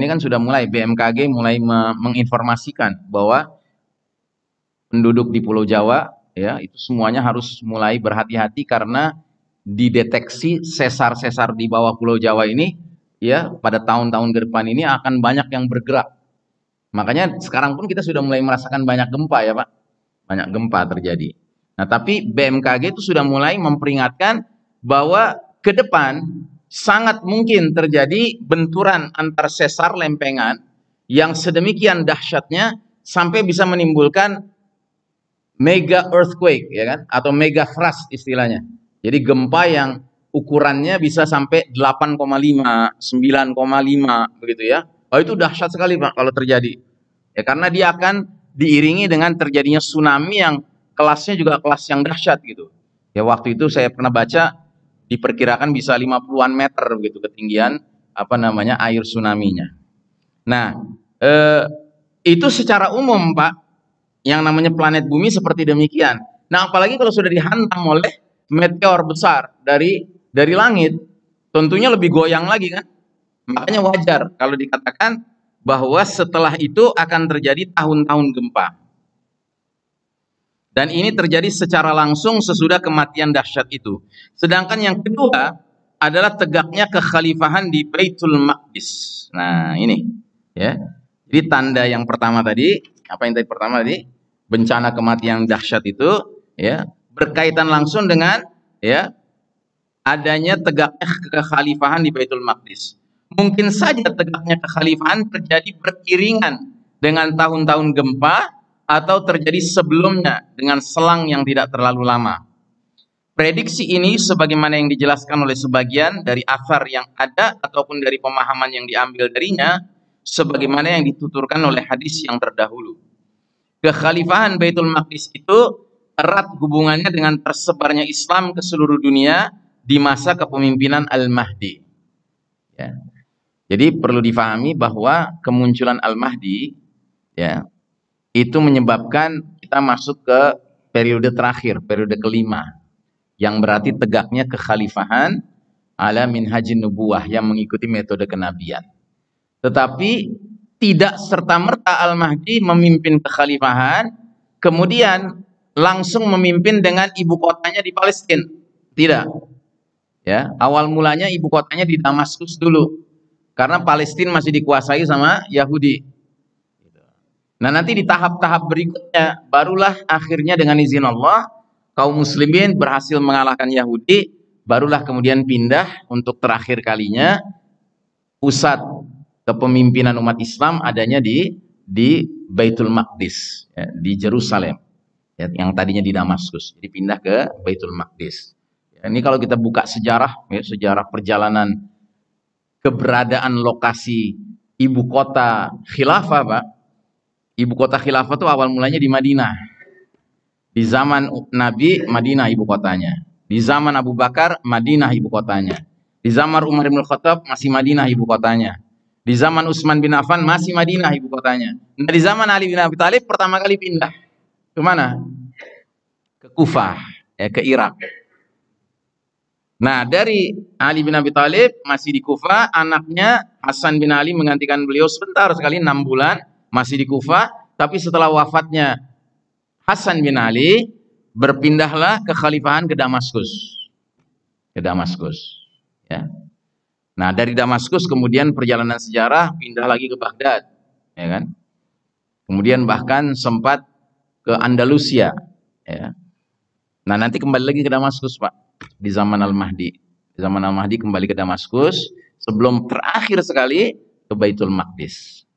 kan sudah mulai BMKG mulai menginformasikan bahwa penduduk di Pulau Jawa ya itu semuanya harus mulai berhati-hati karena dideteksi sesar-sesar di bawah Pulau Jawa ini ya pada tahun-tahun ke depan ini akan banyak yang bergerak. Makanya sekarang pun kita sudah mulai merasakan banyak gempa ya Pak. Banyak gempa terjadi. Nah, tapi BMKG itu sudah mulai memperingatkan bahwa ke depan sangat mungkin terjadi benturan antar sesar lempengan yang sedemikian dahsyatnya sampai bisa menimbulkan mega earthquake ya kan, atau mega thrust istilahnya. Jadi gempa yang ukurannya bisa sampai 8,5, 9,5 begitu ya. Oh, itu dahsyat sekali Pak kalau terjadi. Ya karena dia akan diiringi dengan terjadinya tsunami yang kelasnya juga kelas yang dahsyat gitu. Ya waktu itu saya pernah baca diperkirakan bisa 50-an meter begitu ketinggian air tsunami-nya. Nah, itu secara umum Pak, yang namanya planet bumi seperti demikian. Nah, apalagi kalau sudah dihantam oleh meteor besar dari langit, tentunya lebih goyang lagi kan. Makanya wajar kalau dikatakan bahwa setelah itu akan terjadi tahun-tahun gempa. Dan ini terjadi secara langsung sesudah kematian dahsyat itu. Sedangkan yang kedua adalah tegaknya kekhalifahan di Baitul Maqdis. Nah, ini ya. Jadi tanda yang pertama tadi, bencana kematian dahsyat itu ya, berkaitan langsung dengan ya adanya tegaknya kekhalifahan di Baitul Maqdis. Mungkin saja tegaknya kekhalifahan terjadi beriringan dengan tahun-tahun gempa atau terjadi sebelumnya dengan selang yang tidak terlalu lama. Prediksi ini sebagaimana yang dijelaskan oleh sebagian dari athar yang ada ataupun dari pemahaman yang diambil darinya, sebagaimana yang dituturkan oleh hadis yang terdahulu. Kekhalifahan Baitul Maqdis itu erat hubungannya dengan tersebarnya Islam ke seluruh dunia di masa kepemimpinan Al-Mahdi. Ya. Jadi perlu difahami bahwa kemunculan Al-Mahdi, ya, itu menyebabkan kita masuk ke periode terakhir, periode kelima, yang berarti tegaknya kekhalifahan ala minhajin nubuwah, yang mengikuti metode kenabian. Tetapi tidak serta-merta Al-Mahdi memimpin kekhalifahan, kemudian langsung memimpin dengan ibu kotanya di Palestina. Tidak. Ya, awal mulanya ibu kotanya di Damaskus dulu. Karena Palestina masih dikuasai sama Yahudi. Nah, nanti di tahap-tahap berikutnya barulah akhirnya dengan izin Allah kaum muslimin berhasil mengalahkan Yahudi, barulah kemudian pindah untuk terakhir kalinya pusat kepemimpinan umat Islam adanya di Baitul Maqdis, ya, di Jerusalem, ya, yang tadinya di Damaskus, jadi pindah ke Baitul Maqdis. Ya, ini kalau kita buka sejarah, ya, sejarah perjalanan keberadaan lokasi ibu kota khilafah, Pak. Ibu kota khilafah itu awal mulanya di Madinah. Di zaman Nabi, Madinah ibu kotanya. Di zaman Abu Bakar, Madinah ibu kotanya. Di zaman Umar bin Khattab, masih Madinah ibu kotanya. Di zaman Utsman bin Affan, masih Madinah ibu kotanya. Nah, di zaman Ali bin Abi Thalib pertama kali pindah ke mana? Ke Kufah, ya, ke Irak. Nah, dari Ali bin Abi Thalib masih di Kufah, anaknya Hasan bin Ali menggantikan beliau sebentar sekali, 6 bulan masih di Kufah. Tapi setelah wafatnya Hasan bin Ali, berpindahlah kekhalifahan ke Damaskus. Ke Damaskus. Ya. Nah, dari Damaskus kemudian perjalanan sejarah pindah lagi ke Baghdad. Ya kan? Kemudian bahkan sempat ke Andalusia. Ya. Nah, nanti kembali lagi ke Damaskus, Pak. Di zaman Al-Mahdi. Di zaman Al-Mahdi kembali ke Damaskus. Sebelum terakhir sekali ke Baitul Maqdis.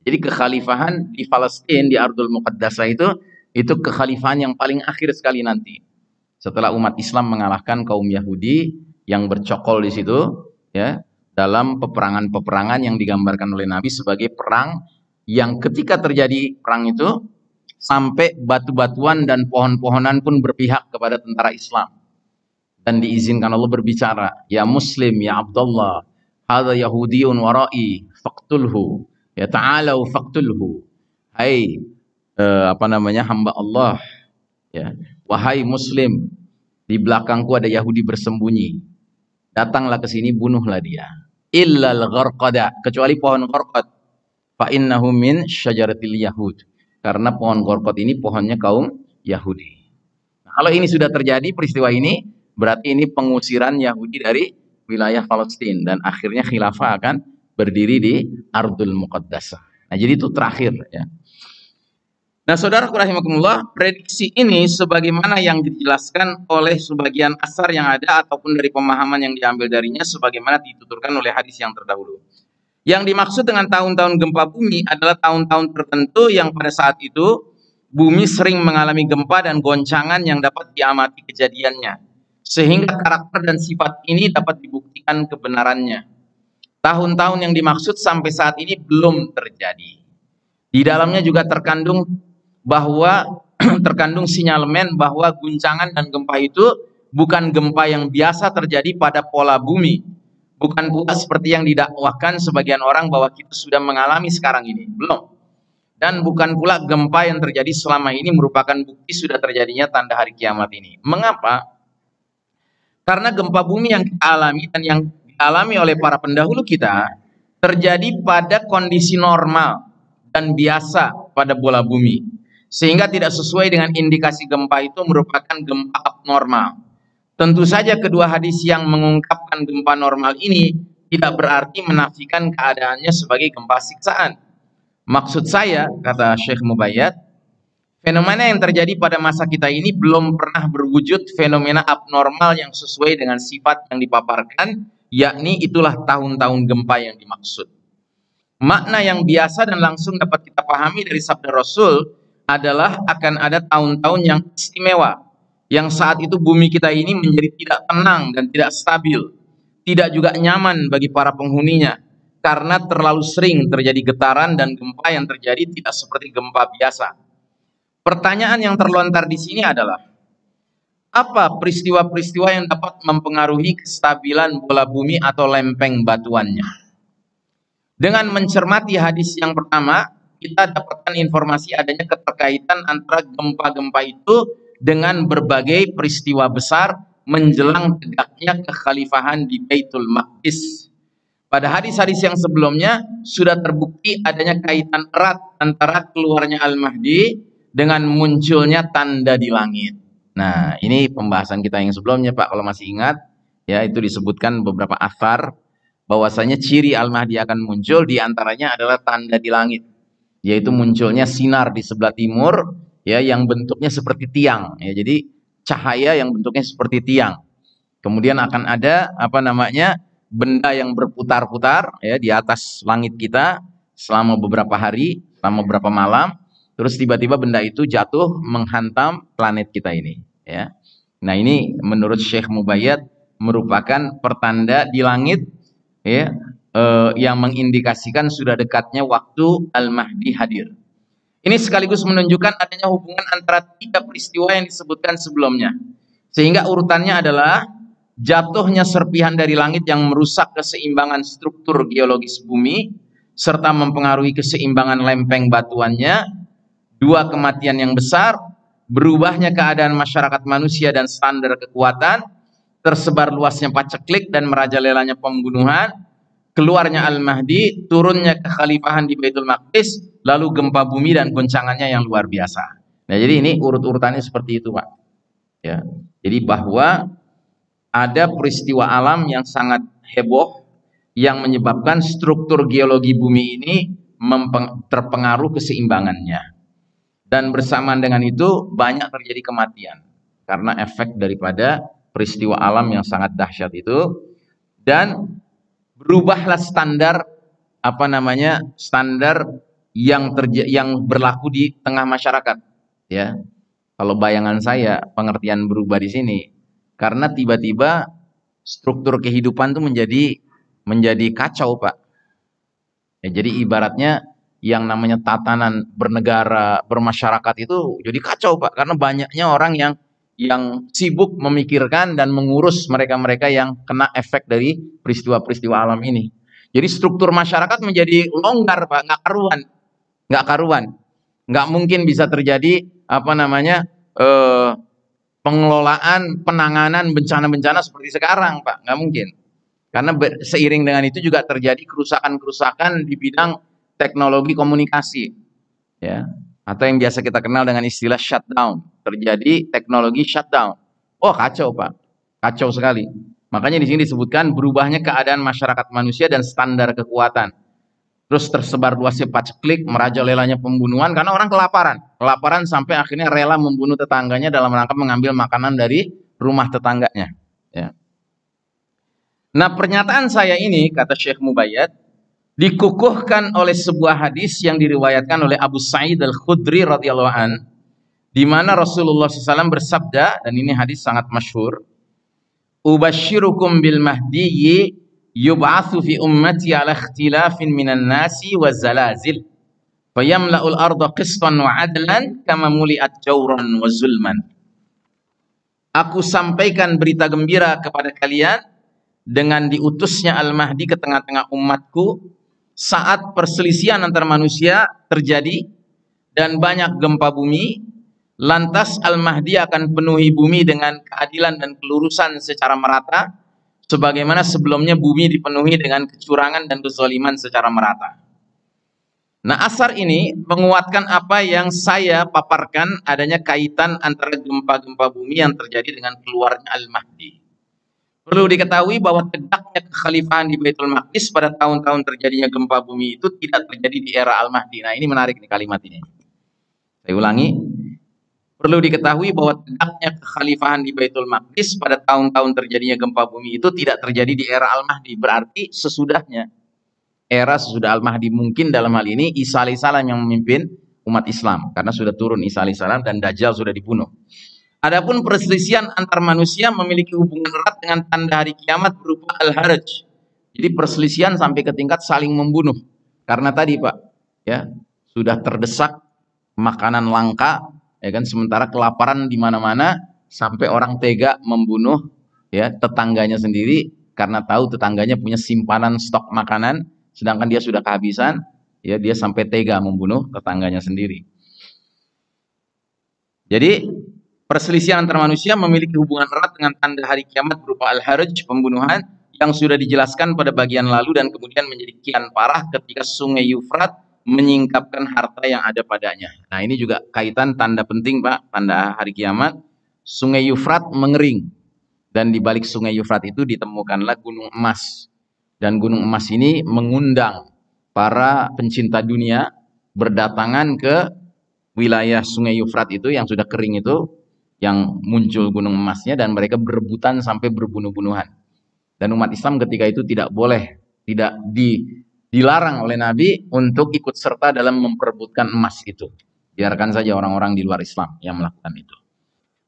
Jadi kekhalifahan di Palestina, di Ardul Muqaddasah itu kekhalifahan yang paling akhir sekali nanti. Setelah umat Islam mengalahkan kaum Yahudi yang bercokol di situ, ya, dalam peperangan-peperangan yang digambarkan oleh Nabi sebagai perang yang ketika terjadi perang itu sampai batu-batuan dan pohon-pohonan pun berpihak kepada tentara Islam. Dan diizinkan Allah berbicara, ya Muslim, ya Abdullah, hadza Yahudiyun wara'i, faqtulhu. Ya ta'alau faqtulhu. Hai hamba Allah, ya, wahai Muslim, di belakangku ada Yahudi bersembunyi, datanglah ke sini, bunuhlah dia. Illal gharqada, kecuali pohon gharqad, fa innahu min syajaratil yahud, karena pohon gharqad ini pohonnya kaum Yahudi. Nah, kalau ini sudah terjadi peristiwa ini, berarti ini pengusiran Yahudi dari wilayah Palestina, dan akhirnya khilafah akan berdiri di Ardul Muqaddasah. Nah, jadi itu terakhir, ya. Nah, saudaraku rahimakumullah, prediksi ini sebagaimana yang dijelaskan oleh sebagian asar yang ada ataupun dari pemahaman yang diambil darinya sebagaimana dituturkan oleh hadis yang terdahulu. Yang dimaksud dengan tahun-tahun gempa bumi adalah tahun-tahun tertentu yang pada saat itu bumi sering mengalami gempa dan goncangan yang dapat diamati kejadiannya, sehingga karakter dan sifat ini dapat dibuktikan kebenarannya. Tahun-tahun yang dimaksud sampai saat ini belum terjadi. Di dalamnya juga terkandung sinyalemen bahwa guncangan dan gempa itu bukan gempa yang biasa terjadi pada pola bumi. Bukan pula seperti yang didakwakan sebagian orang bahwa kita sudah mengalami sekarang ini. Belum. Dan bukan pula gempa yang terjadi selama ini merupakan bukti sudah terjadinya tanda hari kiamat ini. Mengapa? Karena gempa bumi yang kita alami dan yang dialami oleh para pendahulu kita terjadi pada kondisi normal dan biasa pada bola bumi, sehingga tidak sesuai dengan indikasi gempa itu merupakan gempa abnormal. Tentu saja kedua hadis yang mengungkapkan gempa normal ini tidak berarti menafikan keadaannya sebagai gempa siksaan. Maksud saya, kata Syekh Mubayyad, fenomena yang terjadi pada masa kita ini belum pernah berwujud fenomena abnormal yang sesuai dengan sifat yang dipaparkan, yakni itulah tahun-tahun gempa yang dimaksud. Makna yang biasa dan langsung dapat kita pahami dari sabda Rasul adalah akan ada tahun-tahun yang istimewa, yang saat itu bumi kita ini menjadi tidak tenang dan tidak stabil, tidak juga nyaman bagi para penghuninya, karena terlalu sering terjadi getaran dan gempa yang terjadi tidak seperti gempa biasa. Pertanyaan yang terlontar di sini adalah, apa peristiwa-peristiwa yang dapat mempengaruhi kestabilan bola bumi atau lempeng batuannya? Dengan mencermati hadis yang pertama, kita dapatkan informasi adanya keterkaitan antara gempa-gempa itu dengan berbagai peristiwa besar menjelang tegaknya kekhalifahan di Baitul Maqdis. Pada hadis-hadis yang sebelumnya sudah terbukti adanya kaitan erat antara keluarnya Al-Mahdi dengan munculnya tanda di langit. Nah, ini pembahasan kita yang sebelumnya, Pak, kalau masih ingat, ya, itu disebutkan beberapa athar bahwasanya ciri Al-Mahdi akan muncul, diantaranya adalah tanda di langit, yaitu munculnya sinar di sebelah timur, ya, yang bentuknya seperti tiang, ya, jadi cahaya yang bentuknya seperti tiang. Kemudian akan ada benda yang berputar-putar, ya, di atas langit kita selama beberapa hari, selama beberapa malam, terus tiba-tiba benda itu jatuh menghantam planet kita ini, ya. Nah, ini menurut Syekh Mubayyad merupakan pertanda di langit, ya, yang mengindikasikan sudah dekatnya waktu Al-Mahdi hadir. Ini sekaligus menunjukkan adanya hubungan antara tiga peristiwa yang disebutkan sebelumnya, sehingga urutannya adalah jatuhnya serpihan dari langit yang merusak keseimbangan struktur geologis bumi serta mempengaruhi keseimbangan lempeng batuannya, dua kematian yang besar, berubahnya keadaan masyarakat manusia dan standar kekuatan, tersebar luasnya paceklik dan merajalelanya pembunuhan, keluarnya Al-Mahdi, turunnya kekhalifahan di Baitul Maqdis, lalu gempa bumi dan goncangannya yang luar biasa. Nah, jadi ini urut-urutannya seperti itu, Pak. Ya. Jadi bahwa ada peristiwa alam yang sangat heboh yang menyebabkan struktur geologi bumi ini terpengaruh keseimbangannya. Dan bersamaan dengan itu banyak terjadi kematian karena efek daripada peristiwa alam yang sangat dahsyat itu, dan berubahlah standar standar yang berlaku di tengah masyarakat, ya. Kalau bayangan saya, pengertian berubah di sini karena tiba-tiba struktur kehidupan itu menjadi kacau, Pak. Ya, jadi ibaratnya yang namanya tatanan bernegara, bermasyarakat itu jadi kacau, Pak, karena banyaknya orang yang sibuk memikirkan dan mengurus mereka-mereka yang kena efek dari peristiwa-peristiwa alam ini. Jadi struktur masyarakat menjadi longgar, Pak, nggak karuan. Nggak mungkin bisa terjadi pengelolaan, penanganan bencana-bencana seperti sekarang, Pak, nggak mungkin. Karena seiring dengan itu juga terjadi kerusakan-kerusakan di bidang teknologi komunikasi, ya, atau yang biasa kita kenal dengan istilah shutdown. Terjadi teknologi shutdown. Oh, kacau, Pak. Kacau sekali. Makanya di sini disebutkan berubahnya keadaan masyarakat manusia dan standar kekuatan. Terus tersebar luasnya paceklik, merajalelanya pembunuhan karena orang kelaparan. Kelaparan sampai akhirnya rela membunuh tetangganya dalam rangka mengambil makanan dari rumah tetangganya, ya. Nah, pernyataan saya ini, kata Syekh Mubayyad, dikukuhkan oleh sebuah hadis yang diriwayatkan oleh Abu Sa'id Al-Khudri radhiyallahu an, di mana Rasulullah SAW bersabda, dan ini hadis sangat masyhur, "Ubashirukum bil mahdiyyi yub'atsu fi ummati ala ikhtilafin minan nasi wa zalazil, fayamla'ul arda qistan wa adlan kama muli'at jawran wa zulman." Aku sampaikan berita gembira kepada kalian dengan diutusnya Al-Mahdi ke tengah-tengah umatku saat perselisihan antar manusia terjadi dan banyak gempa bumi, lantas Al-Mahdi akan penuhi bumi dengan keadilan dan kelurusan secara merata, sebagaimana sebelumnya bumi dipenuhi dengan kecurangan dan kezaliman secara merata. Nah, asar ini menguatkan apa yang saya paparkan, adanya kaitan antara gempa-gempa bumi yang terjadi dengan keluarnya Al-Mahdi. Perlu diketahui bahwa tegaknya kekhalifahan di Baitul Maqdis pada tahun-tahun terjadinya gempa bumi itu tidak terjadi di era Al-Mahdi. Nah, ini menarik nih kalimat ini. Saya ulangi. Perlu diketahui bahwa tegaknya kekhalifahan di Baitul Maqdis pada tahun-tahun terjadinya gempa bumi itu tidak terjadi di era Al-Mahdi. Berarti sesudahnya. era sesudah Al-Mahdi, mungkin dalam hal ini Isa alaihissalam yang memimpin umat Islam karena sudah turun Isa alaihissalam dan Dajjal sudah dibunuh. Adapun perselisihan antar manusia memiliki hubungan erat dengan tanda hari kiamat berupa al-haraj. Jadi perselisihan sampai ke tingkat saling membunuh. Karena tadi Pak, ya, sudah terdesak, makanan langka, ya kan, sementara kelaparan di mana-mana sampai orang tega membunuh ya tetangganya sendiri karena tahu tetangganya punya simpanan stok makanan sedangkan dia sudah kehabisan, ya dia sampai tega membunuh tetangganya sendiri. Jadi perselisihan antar manusia memiliki hubungan erat dengan tanda hari kiamat berupa al-haraj, pembunuhan yang sudah dijelaskan pada bagian lalu dan kemudian menjadi kian parah ketika sungai Yufrat menyingkapkan harta yang ada padanya. Nah ini juga kaitan tanda penting Pak, tanda hari kiamat. Sungai Yufrat mengering dan di balik sungai Yufrat itu ditemukanlah gunung emas. Dan gunung emas ini mengundang para pencinta dunia berdatangan ke wilayah sungai Yufrat itu yang sudah kering itu, yang muncul gunung emasnya, dan mereka berebutan sampai berbunuh-bunuhan. Dan umat Islam ketika itu tidak boleh, tidak dilarang oleh Nabi untuk ikut serta dalam memperebutkan emas itu. Biarkan saja orang-orang di luar Islam yang melakukan itu.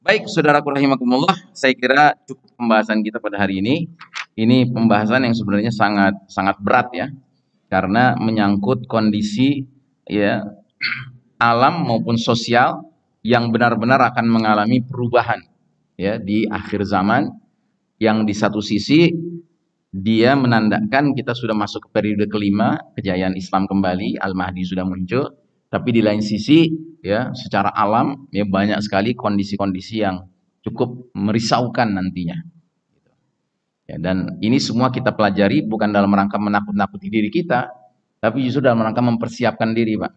Baik, saudaraku rahimakumullah, saya kira cukup pembahasan kita pada hari ini. Ini pembahasan yang sebenarnya sangat berat ya, karena menyangkut kondisi ya alam maupun sosial yang benar-benar akan mengalami perubahan ya di akhir zaman, yang di satu sisi dia menandakan kita sudah masuk ke periode kelima, kejayaan Islam kembali, Al-Mahdi sudah muncul. Tapi di lain sisi ya secara alam ya banyak sekali kondisi-kondisi yang cukup merisaukan nantinya. Ya, dan ini semua kita pelajari bukan dalam rangka menakut-nakuti diri kita, tapi justru dalam rangka mempersiapkan diri, Pak.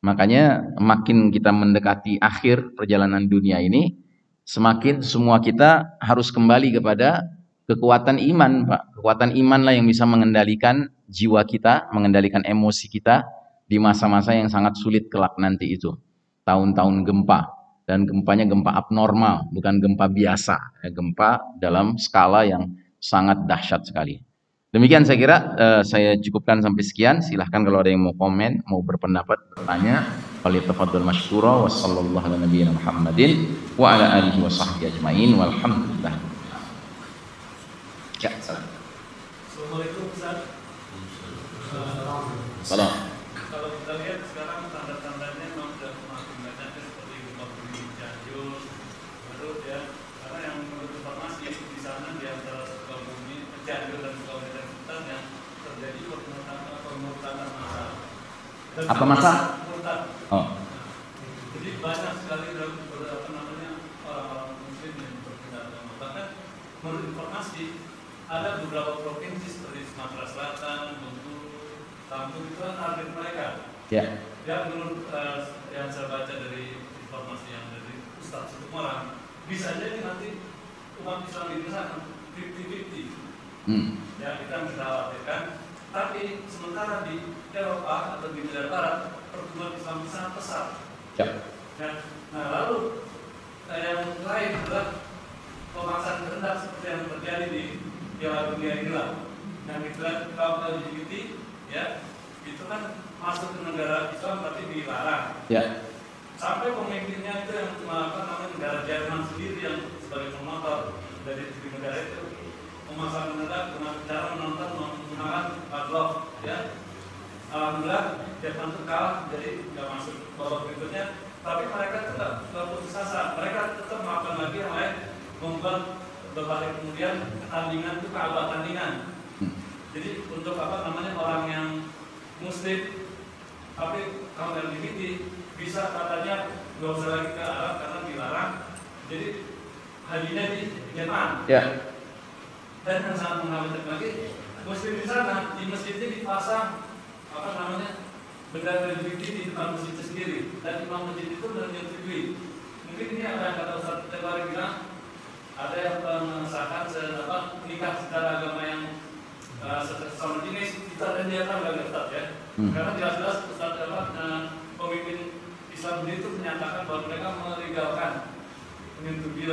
Makanya makin kita mendekati akhir perjalanan dunia ini, semakin semua kita harus kembali kepada kekuatan iman, Pak. Kekuatan iman lah yang bisa mengendalikan jiwa kita, mengendalikan emosi kita di masa-masa yang sangat sulit kelak nanti itu. Tahun-tahun gempa, dan gempanya gempa abnormal, bukan gempa biasa, ya, gempa dalam skala yang sangat dahsyat sekali. Demikian saya kira saya cukupkan sampai sekian. Silahkan kalau ada yang mau komen, mau berpendapat, bertanya. Falyatafaddal masykura wa sallallahu ala nabiyyina Muhammadin wa ala alihi wa sahbihi ajmain walhamdulillah. Ya, salam.
Assalamualaikum Ustaz.
Salam.
Kalau kita lihat sekarang tanda-tandanya memang sudah makin banyak seperti gempa bumi Cianjur, Garut ya. Karena yang menurut informasi di sana di antara Sukabumi, Cianjur dan Sukabumi dan Selatan yang terjadi pemurtadan massal.
Apa masa?
Murtad.
Oh.
Jadi banyak sekali dalam beberapa orang-orang Muslim yang berpindah agama. Bahkan menurut informasi ada beberapa provinsi seperti Sumatera Selatan, Bengkulu, Lampung itu kan target mereka.
Ya.
Ya menurut yang saya baca dari informasi yang dari Ustadz Sukumara, bisa jadi nanti umat Islam di sana 50-50. Ya kita bisa khawatirkan. Tapi sementara di Eropa atau di negara Barat pertumbuhan Islam sangat pesat.
Ya.
Ya. Nah lalu yang lain adalah pemaksaan kehendak seperti yang terjadi di Piala Dunia inilah, yang kita kaum LGBT ya itu kan masuk ke negara Islam tapi dilarang.
Ya.
Sampai pemimpinnya itu yang negara Jerman sendiri yang sebagai promotor dari negara itu memasang kehendak dengan cara menonton menggunakan padlock ya. Alhamdulillah Jerman itu kalah, jadi nggak masuk babak berikutnya. Tapi mereka tetap putus asa, mereka tetap melakukan lagi yang lain, membuat beberapa kemudian tandingan itu kalah tandingan. Jadi untuk orang yang Muslim tapi kalau LGBT bisa katanya nggak usah lagi ke Arab karena dilarang. Jadi hajinya di Jerman.
Ya.
Dan yang sangat mengkhawatirkan lagi, Muslim di sana di masjidnya dipasang bendera LGBT di depan masjid itu sendiri, dan imam masjid itu menyetujui. Mungkin ini apa yang kata Ustaz Tebari bilang, ada yang mengesahkan nikah secara agama yang sesama jenis kita dan dia kan nggak ketat ya. Karena jelas-jelas Ustaz pemimpin Islam sendiri itu menyatakan bahwa mereka melegalkan menyetujui.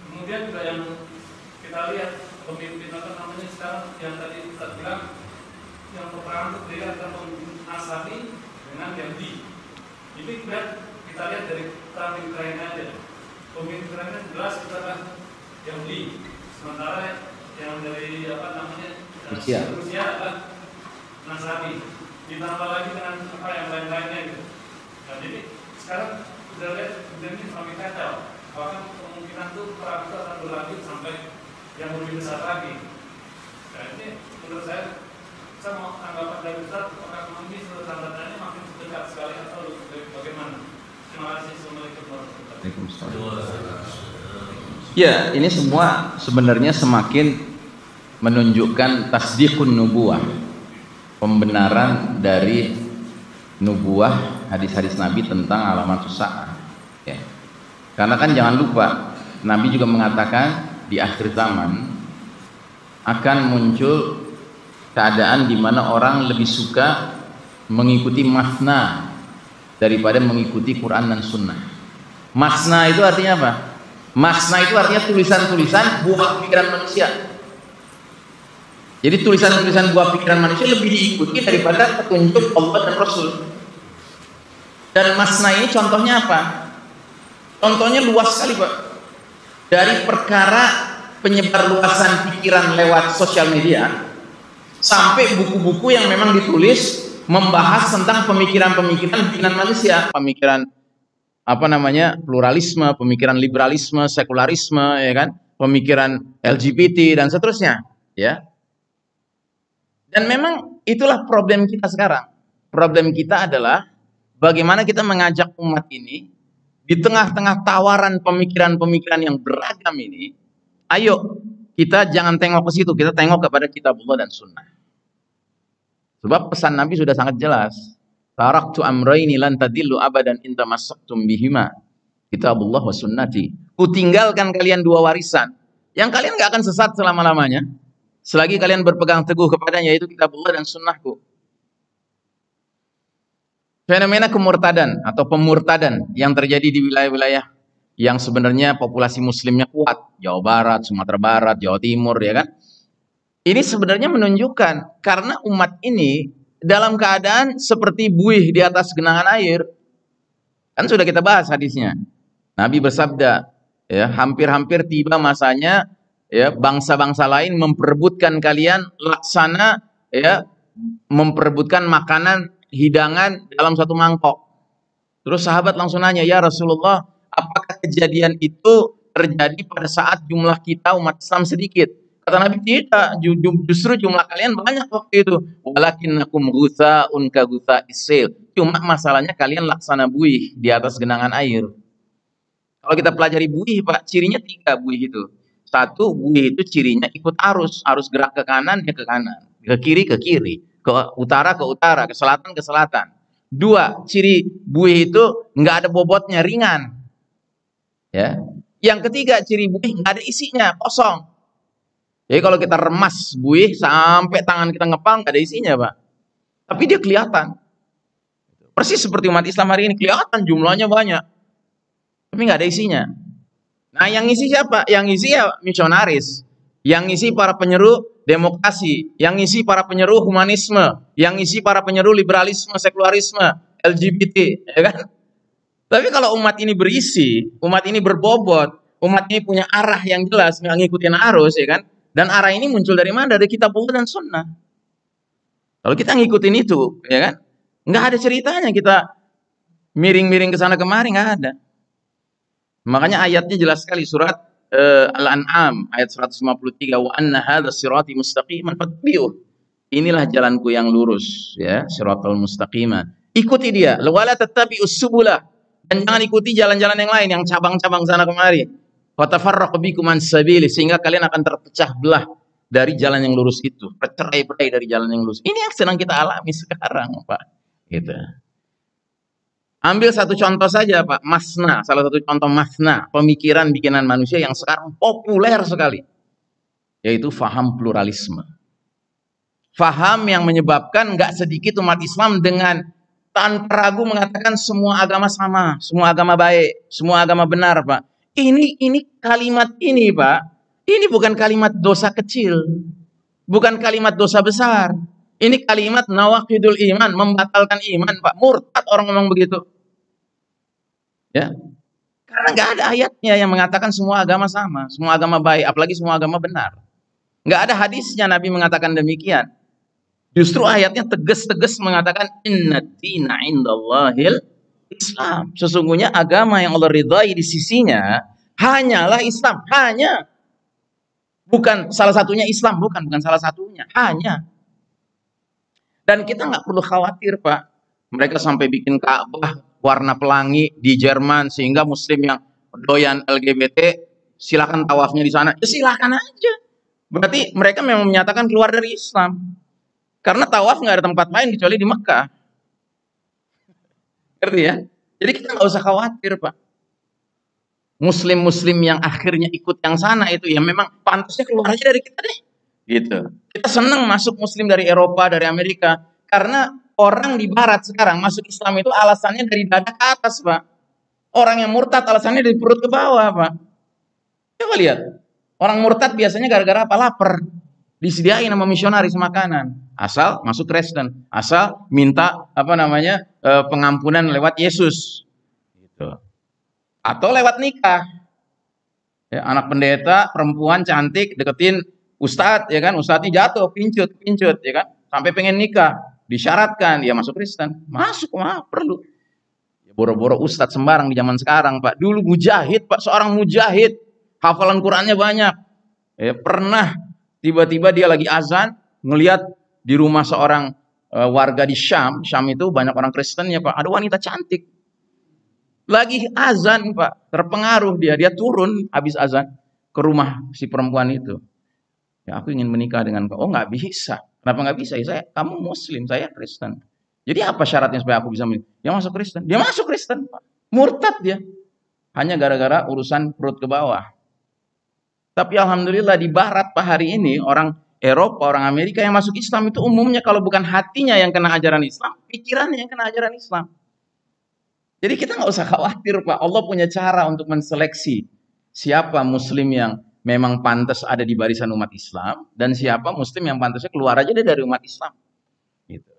Kemudian juga yang kita lihat pemimpin sekarang yang tadi Ustaz bilang perang itu beda antara pemimpin Asabi dengan Yahudi. Ini kita lihat dari perang Ukraina aja. Pemimpin Ukraina jelas kita kan Yahudi. Sementara yang dari apa namanya Rusia adalah Nasrani. Ditambah lagi dengan apa yang lain-lainnya gitu. Nah, jadi sekarang sudah lihat ini semakin kacau. Bahkan kemungkinan tuh perang itu akan berlanjut sampai yang lebih besar lagi. Nah, ini menurut saya mau tanggapan dari Ustaz, apakah ini tanda-tandanya makin dekat sekali atau bagaimana? Terima kasih. Assalamualaikum warahmatullahi wabarakatuh.
Ya, ini semua sebenarnya semakin menunjukkan tasdiqun nubuwah, pembenaran dari nubuwah hadis-hadis Nabi tentang alamat sa'ah. Ya. Karena kan jangan lupa, Nabi juga mengatakan di akhir zaman akan muncul keadaan di mana orang lebih suka mengikuti masna daripada mengikuti Quran dan Sunnah. Masna itu artinya apa? Masna itu artinya tulisan-tulisan buah pikiran manusia. Jadi tulisan-tulisan buah pikiran manusia lebih diikuti daripada petunjuk Allah dan Rasul. Dan masna ini contohnya apa? Contohnya luas sekali, Pak. Dari perkara penyebar luasan pikiran lewat sosial media sampai buku-buku yang memang ditulis membahas tentang pemikiran-pemikiran bikinan manusia, pemikiran apa namanya, pluralisme, pemikiran liberalisme, sekularisme, ya kan, pemikiran LGBT dan seterusnya, ya. Dan memang itulah problem kita sekarang. Problem kita adalah bagaimana kita mengajak umat ini di tengah-tengah tawaran pemikiran-pemikiran yang beragam ini, ayo kita jangan tengok ke situ, kita tengok kepada kitabullah dan sunnah. Sebab pesan Nabi sudah sangat jelas. Taraktu amrayni lan tadillu abadan in tamassaktum bihima, kitabullah wa sunnati. Kutinggalkan kalian dua warisan yang kalian gak akan sesat selama-lamanya selagi kalian berpegang teguh kepadanya, yaitu kitabullah dan sunnahku. Fenomena kemurtadan atau pemurtadan yang terjadi di wilayah-wilayah yang sebenarnya populasi muslimnya kuat, Jawa Barat, Sumatera Barat, Jawa Timur, ya kan? Ini sebenarnya menunjukkan karena umat ini dalam keadaan seperti buih di atas genangan air. Kan sudah kita bahas hadisnya. Nabi bersabda, ya, hampir-hampir tiba masanya, ya, bangsa-bangsa lain memperebutkan kalian laksana, ya, memperebutkan makanan hidangan dalam satu mangkok. Terus sahabat langsung nanya, ya Rasulullah, apakah kejadian itu terjadi pada saat jumlah kita umat Islam sedikit? Kata Nabi, tidak, justru jumlah kalian banyak waktu itu. Walakinnakum ghutsa'un ka ghutsa'is sail. Cuma masalahnya kalian laksana buih di atas genangan air. Kalau kita pelajari buih, Pak, cirinya 3 buih itu. 1, buih itu cirinya ikut arus gerak ke kanan ya ke kanan, ke kiri, ke utara, ke selatan. 2, ciri buih itu nggak ada bobotnya, ringan. Ya. Yang ketiga, ciri buih nggak ada isinya, kosong. Jadi kalau kita remas buih sampai tangan kita ngepal, nggak ada isinya, Pak. Tapi dia kelihatan. Persis seperti umat Islam hari ini, kelihatan jumlahnya banyak. Tapi nggak ada isinya. Nah, yang isi siapa? Yang isi ya misionaris. Yang isi para penyeru demokrasi. Yang isi para penyeru humanisme. Yang isi para penyeru liberalisme, sekularisme, LGBT. Ya kan? Tapi kalau umat ini berisi, umat ini berbobot, umat ini punya arah yang jelas, nggak ngikutin arus, ya kan? Dan arah ini muncul dari mana? Dari kitabullah dan sunnah. Kalau kita ngikutin itu, ya kan? Nggak ada ceritanya kita miring-miring ke sana kemari, nggak ada. Makanya ayatnya jelas sekali, surat Al-An'am ayat 153, wa anna hadza sirati mustaqiman fattabi'uh. Inilah jalanku yang lurus, ya, siratal mustaqima. Ikuti dia, wala tattabi'us subula, dan jangan ikuti jalan-jalan yang lain yang cabang-cabang sana kemari. Wa tafarraqu bikum an sabili, sehingga kalian akan terpecah belah dari jalan yang lurus itu, bercerai-berai dari jalan yang lurus. Ini yang sedang kita alami sekarang, Pak. Gitu. Ambil satu contoh saja, Pak, masna, salah satu contoh masna, pemikiran bikinan manusia yang sekarang populer sekali, yaitu faham pluralisme. Faham yang menyebabkan nggak sedikit umat Islam dengan tanpa ragu mengatakan semua agama sama, semua agama baik, semua agama benar, Pak. Ini kalimat ini, Pak, ini bukan kalimat dosa kecil, bukan kalimat dosa besar. Ini kalimat nawaqidul iman, membatalkan iman, Pak. Murtad orang ngomong begitu. Ya. Karena nggak ada ayatnya yang mengatakan semua agama sama, semua agama baik, apalagi semua agama benar. Nggak ada hadisnya Nabi mengatakan demikian. Justru ayatnya tegas-tegas mengatakan inna dina indallahil Islam. Sesungguhnya agama yang Allah ridhai di sisinya hanyalah Islam, hanya. Bukan salah satunya Islam, bukan salah satunya, hanya. Dan kita nggak perlu khawatir, Pak. Mereka sampai bikin Ka'bah warna pelangi di Jerman sehingga Muslim yang doyan LGBT silakan tawafnya di sana. Ya silakan aja. Berarti mereka memang menyatakan keluar dari Islam. Karena tawaf nggak ada tempat lain kecuali di Mekah. Ngerti ya? Jadi kita nggak usah khawatir, Pak. Muslim-muslim yang akhirnya ikut yang sana itu ya memang pantasnya keluar aja dari kita deh. Gitu. Kita senang masuk Muslim dari Eropa, dari Amerika. Karena orang di Barat sekarang masuk Islam itu alasannya dari dada ke atas, Pak. Orang yang murtad alasannya dari perut ke bawah, Pak. Coba lihat. Orang murtad biasanya gara-gara apa? Lapar. Disediain sama misionaris makanan. Asal masuk Kristen. Asal minta pengampunan lewat Yesus. Gitu. Atau lewat nikah. Ya, anak pendeta, perempuan cantik, deketin ustadz, ya kan? Ustadznya jatuh, pincut, ya kan? Sampai pengen nikah. Disyaratkan, ya masuk Kristen. Masuk, perlu. Ya, boro-boro ustadz sembarang di zaman sekarang, Pak. Dulu mujahid, Pak. Seorang mujahid. Hafalan Qurannya banyak. Ya, pernah tiba-tiba dia lagi azan, ngelihat di rumah seorang warga di Syam. Syam itu banyak orang Kristen ya, Pak. Ada wanita cantik. Lagi azan, Pak. Terpengaruh dia turun habis azan ke rumah si perempuan itu. Ya, aku ingin menikah dengan kau. Oh, nggak bisa. Kenapa nggak bisa? Ya, kamu Muslim, saya Kristen. Jadi apa syaratnya supaya aku bisa menikah? Ya masuk Kristen. Dia masuk Kristen, Pak. Murtad dia. Hanya gara-gara urusan perut ke bawah. Tapi alhamdulillah di Barat, Pak, hari ini orang Eropa, orang Amerika yang masuk Islam itu umumnya kalau bukan hatinya yang kena ajaran Islam, pikirannya yang kena ajaran Islam. Jadi kita nggak usah khawatir, Pak. Allah punya cara untuk menseleksi siapa Muslim yang memang pantas ada di barisan umat Islam dan siapa Muslim yang pantasnya keluar aja dari umat Islam. Gitu.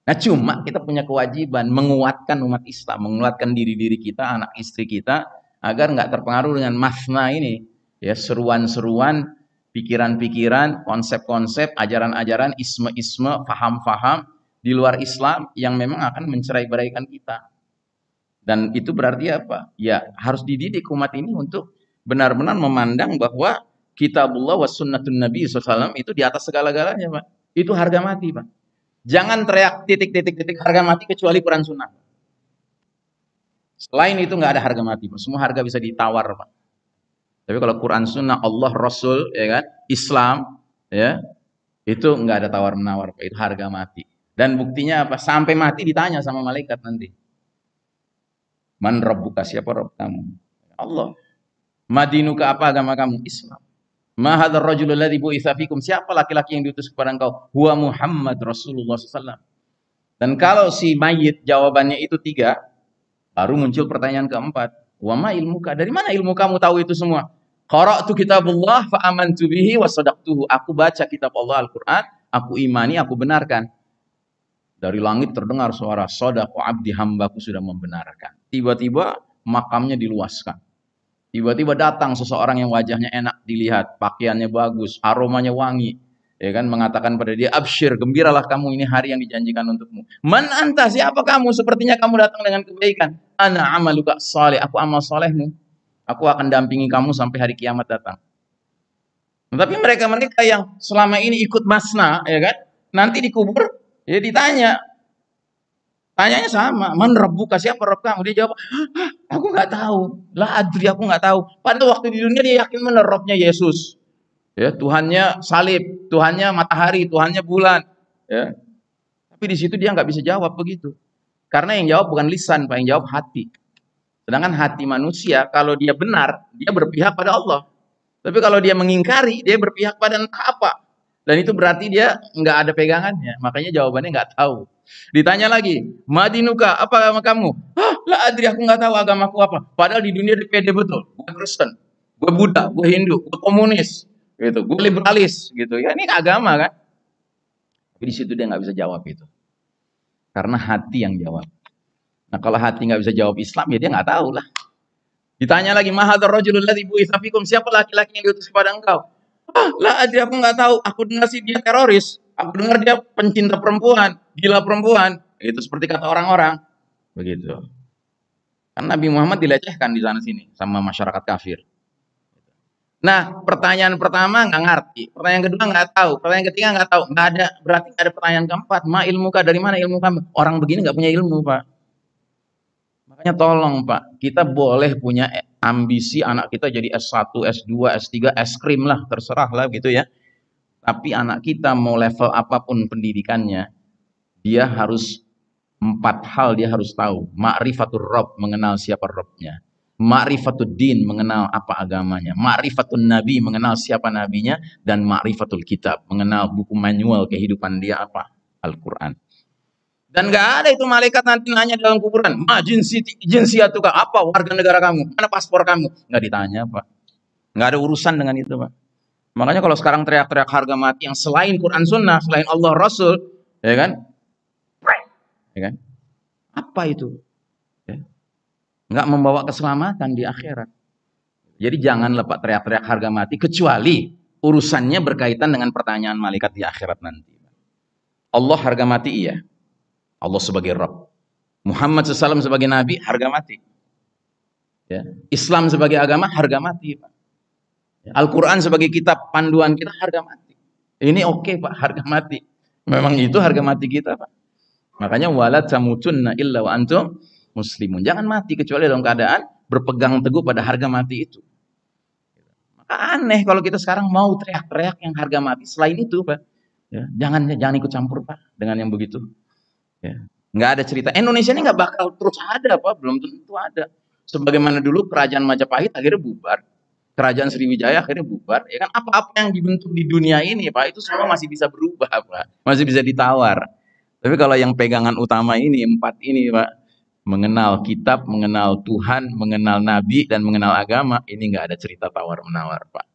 Nah, cuma kita punya kewajiban menguatkan umat Islam, menguatkan diri-diri kita, anak istri kita, agar nggak terpengaruh dengan masna ini, ya seruan-seruan, pikiran-pikiran, konsep-konsep, ajaran-ajaran, isme-isme, faham-faham di luar Islam yang memang akan mencerai-beraikan kita. Dan itu berarti apa? Ya harus dididik umat ini untuk benar-benar memandang bahwa kitabullah wa sunnatun nabi SAW itu di atas segala-galanya, Pak. Itu harga mati, Pak. Jangan teriak titik harga mati kecuali Quran Sunnah. Selain itu nggak ada harga mati, Pak. Semua harga bisa ditawar, Pak. Tapi kalau Quran Sunnah, Allah, Rasul, ya kan, Islam, ya itu nggak ada tawar-menawar, Pak. Itu harga mati. Dan buktinya apa? Sampai mati ditanya sama malaikat nanti. Man rabbuka, siapa Rabb kamu? Allah. Madinuka, apa agama kamu? Islam. Ma hadzal rajulul ladzi bu'itsa fikum, siapa laki-laki yang diutus kepada engkau? Huwa Muhammad Rasulullah SAW. Dan kalau si mayit jawabannya itu 3, baru muncul pertanyaan keempat. Wa ma ilmuka, dari mana ilmu kamu tahu itu semua? Qara'tu kitabullah fa amantu bihi wa sadaqtuhu. Aku baca kitab Allah Al-Qur'an, aku imani, aku benarkan. Dari langit terdengar suara sodaqo abdi, hambaku sudah membenarkan. Tiba-tiba makamnya diluaskan. Tiba-tiba datang seseorang yang wajahnya enak dilihat, pakaiannya bagus, aromanya wangi, ya kan, mengatakan pada dia, absyir, gembiralah kamu, ini hari yang dijanjikan untukmu. Man anta, siapa kamu? Sepertinya kamu datang dengan kebaikan. Ana amaluka saleh, aku amal salehmu. Aku akan dampingi kamu sampai hari kiamat datang. Tapi mereka-mereka yang selama ini ikut masna, ya kan, nanti dikubur, ya ditanya. Tanyanya sama, man rabbuka, siapa Rabb kamu? Dia jawab, aku nggak tahu. La adri, aku nggak tahu. Pada waktu di dunia dia yakin benar Rabbnya Yesus. Ya, Tuhannya salib, Tuhannya matahari, Tuhannya bulan. Ya. Tapi di situ dia nggak bisa jawab begitu. Karena yang jawab bukan lisan, Pak, yang jawab hati. Sedangkan hati manusia, kalau dia benar, dia berpihak pada Allah. Tapi kalau dia mengingkari, dia berpihak pada entah apa. Dan itu berarti dia nggak ada pegangannya. Makanya jawabannya nggak tahu. Ditanya lagi, Madinuka, apa agama kamu? Lah adri, aku nggak tahu agamaku apa. Padahal di dunia dia pede betul. Gue Kristen, gue Buddha, gue Hindu, gue komunis, gitu, gue liberalis, gitu. Ya ini agama kan. Tapi di situ dia nggak bisa jawab itu. Karena hati yang jawab. Nah kalau hati nggak bisa jawab Islam, ya dia nggak tahu lah. Ditanya lagi, mahadzar rajulul ladzi bu'itsa fikum, siapa laki-laki yang diutus kepada engkau? Lah adri, aku nggak tahu. Aku dengar sih dia teroris. Aku dengar dia pencinta perempuan, gila perempuan. Itu seperti kata orang-orang. Begitu. Kan Nabi Muhammad dilecehkan di sana sini sama masyarakat kafir. Nah, pertanyaan pertama nggak ngerti, pertanyaan kedua nggak tahu, pertanyaan ketiga nggak tahu, nggak ada, berarti nggak ada pertanyaan keempat. Ma ilmu kah, dari mana ilmu kamu? Orang begini nggak punya ilmu, Pak. Makanya tolong, Pak, kita boleh punya ambisi anak kita jadi S1, S2, S3, es krim lah, terserah lah gitu ya. Tapi anak kita mau level apapun pendidikannya, dia harus 4 hal dia harus tahu. Ma'rifatul Rabb, mengenal siapa Rabbnya. Ma'rifatul din, mengenal apa agamanya. Ma'rifatul nabi, mengenal siapa nabinya. Dan ma'rifatul kitab, mengenal buku manual kehidupan dia apa, Al-Quran. Dan gak ada itu malaikat nanti nanya dalam kuburan, ma jinsiyatuka, apa warga negara kamu, mana paspor kamu. Gak ditanya, Pak. Gak ada urusan dengan itu, Pak. Makanya kalau sekarang teriak-teriak harga mati yang selain Quran Sunnah, selain Allah Rasul, ya kan? Ya kan? Apa itu? Ya. Nggak membawa keselamatan di akhirat. Jadi janganlah Pak teriak-teriak harga mati, kecuali urusannya berkaitan dengan pertanyaan malaikat di akhirat nanti. Allah harga mati, iya. Allah sebagai Rabb. Muhammad SAW sebagai Nabi, harga mati. Ya. Islam sebagai agama, harga mati, Pak. Ya. Al-Quran sebagai kitab panduan kita, harga mati. Ini oke, Pak, harga mati. Memang itu harga mati kita, Pak. Makanya wala tamutunna illa wa antum muslimun. Jangan mati kecuali dalam keadaan berpegang teguh pada harga mati itu. Maka aneh kalau kita sekarang mau teriak-teriak yang harga mati. Selain itu, Pak, ya, jangan ikut campur, Pak, dengan yang begitu. Ya. Nggak ada cerita. Indonesia ini nggak bakal terus ada, Pak. Belum tentu ada. Sebagaimana dulu kerajaan Majapahit akhirnya bubar. Kerajaan Sriwijaya akhirnya bubar. Ya kan, apa-apa yang dibentuk di dunia ini, Pak, itu semua masih bisa berubah, Pak. Masih bisa ditawar. Tapi kalau yang pegangan utama ini, 4 ini, Pak, mengenal kitab, mengenal Tuhan, mengenal Nabi, dan mengenal agama, ini nggak ada cerita tawar-menawar, Pak.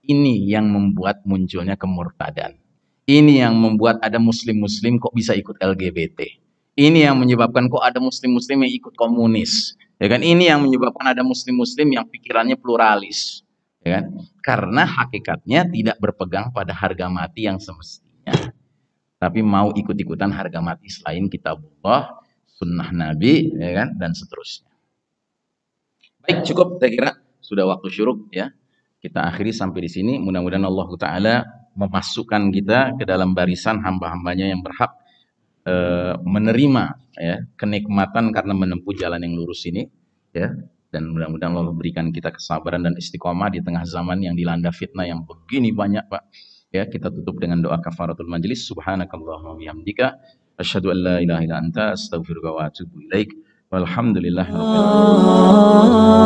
Ini yang membuat munculnya kemurtadan. Ini yang membuat ada muslim-muslim kok bisa ikut LGBT. Ini yang menyebabkan kok ada muslim-muslim yang ikut komunis. Ya kan? Ini yang menyebabkan ada muslim-muslim yang pikirannya pluralis. Ya kan? Karena hakikatnya tidak berpegang pada harga mati yang semestinya. Tapi mau ikut-ikutan harga mati selain kitabullah, sunnah Nabi, ya kan, dan seterusnya. Baik, cukup, saya kira sudah waktu syuruk, ya. Kita akhiri sampai di sini. Mudah-mudahan Allah Ta'ala memasukkan kita ke dalam barisan hamba-hambanya yang berhak menerima, ya, kenikmatan karena menempuh jalan yang lurus ini, ya. Dan mudah-mudahan Allah berikan kita kesabaran dan istiqomah di tengah zaman yang dilanda fitnah yang begini banyak, Pak. Ya, kita tutup dengan doa kafaratul majlis. Subhanakallahumma wa bihamdika asyhadu an la ilaha illa anta astaghfiruka wa atubu ilaik. Walhamdulillahirabbil alamin.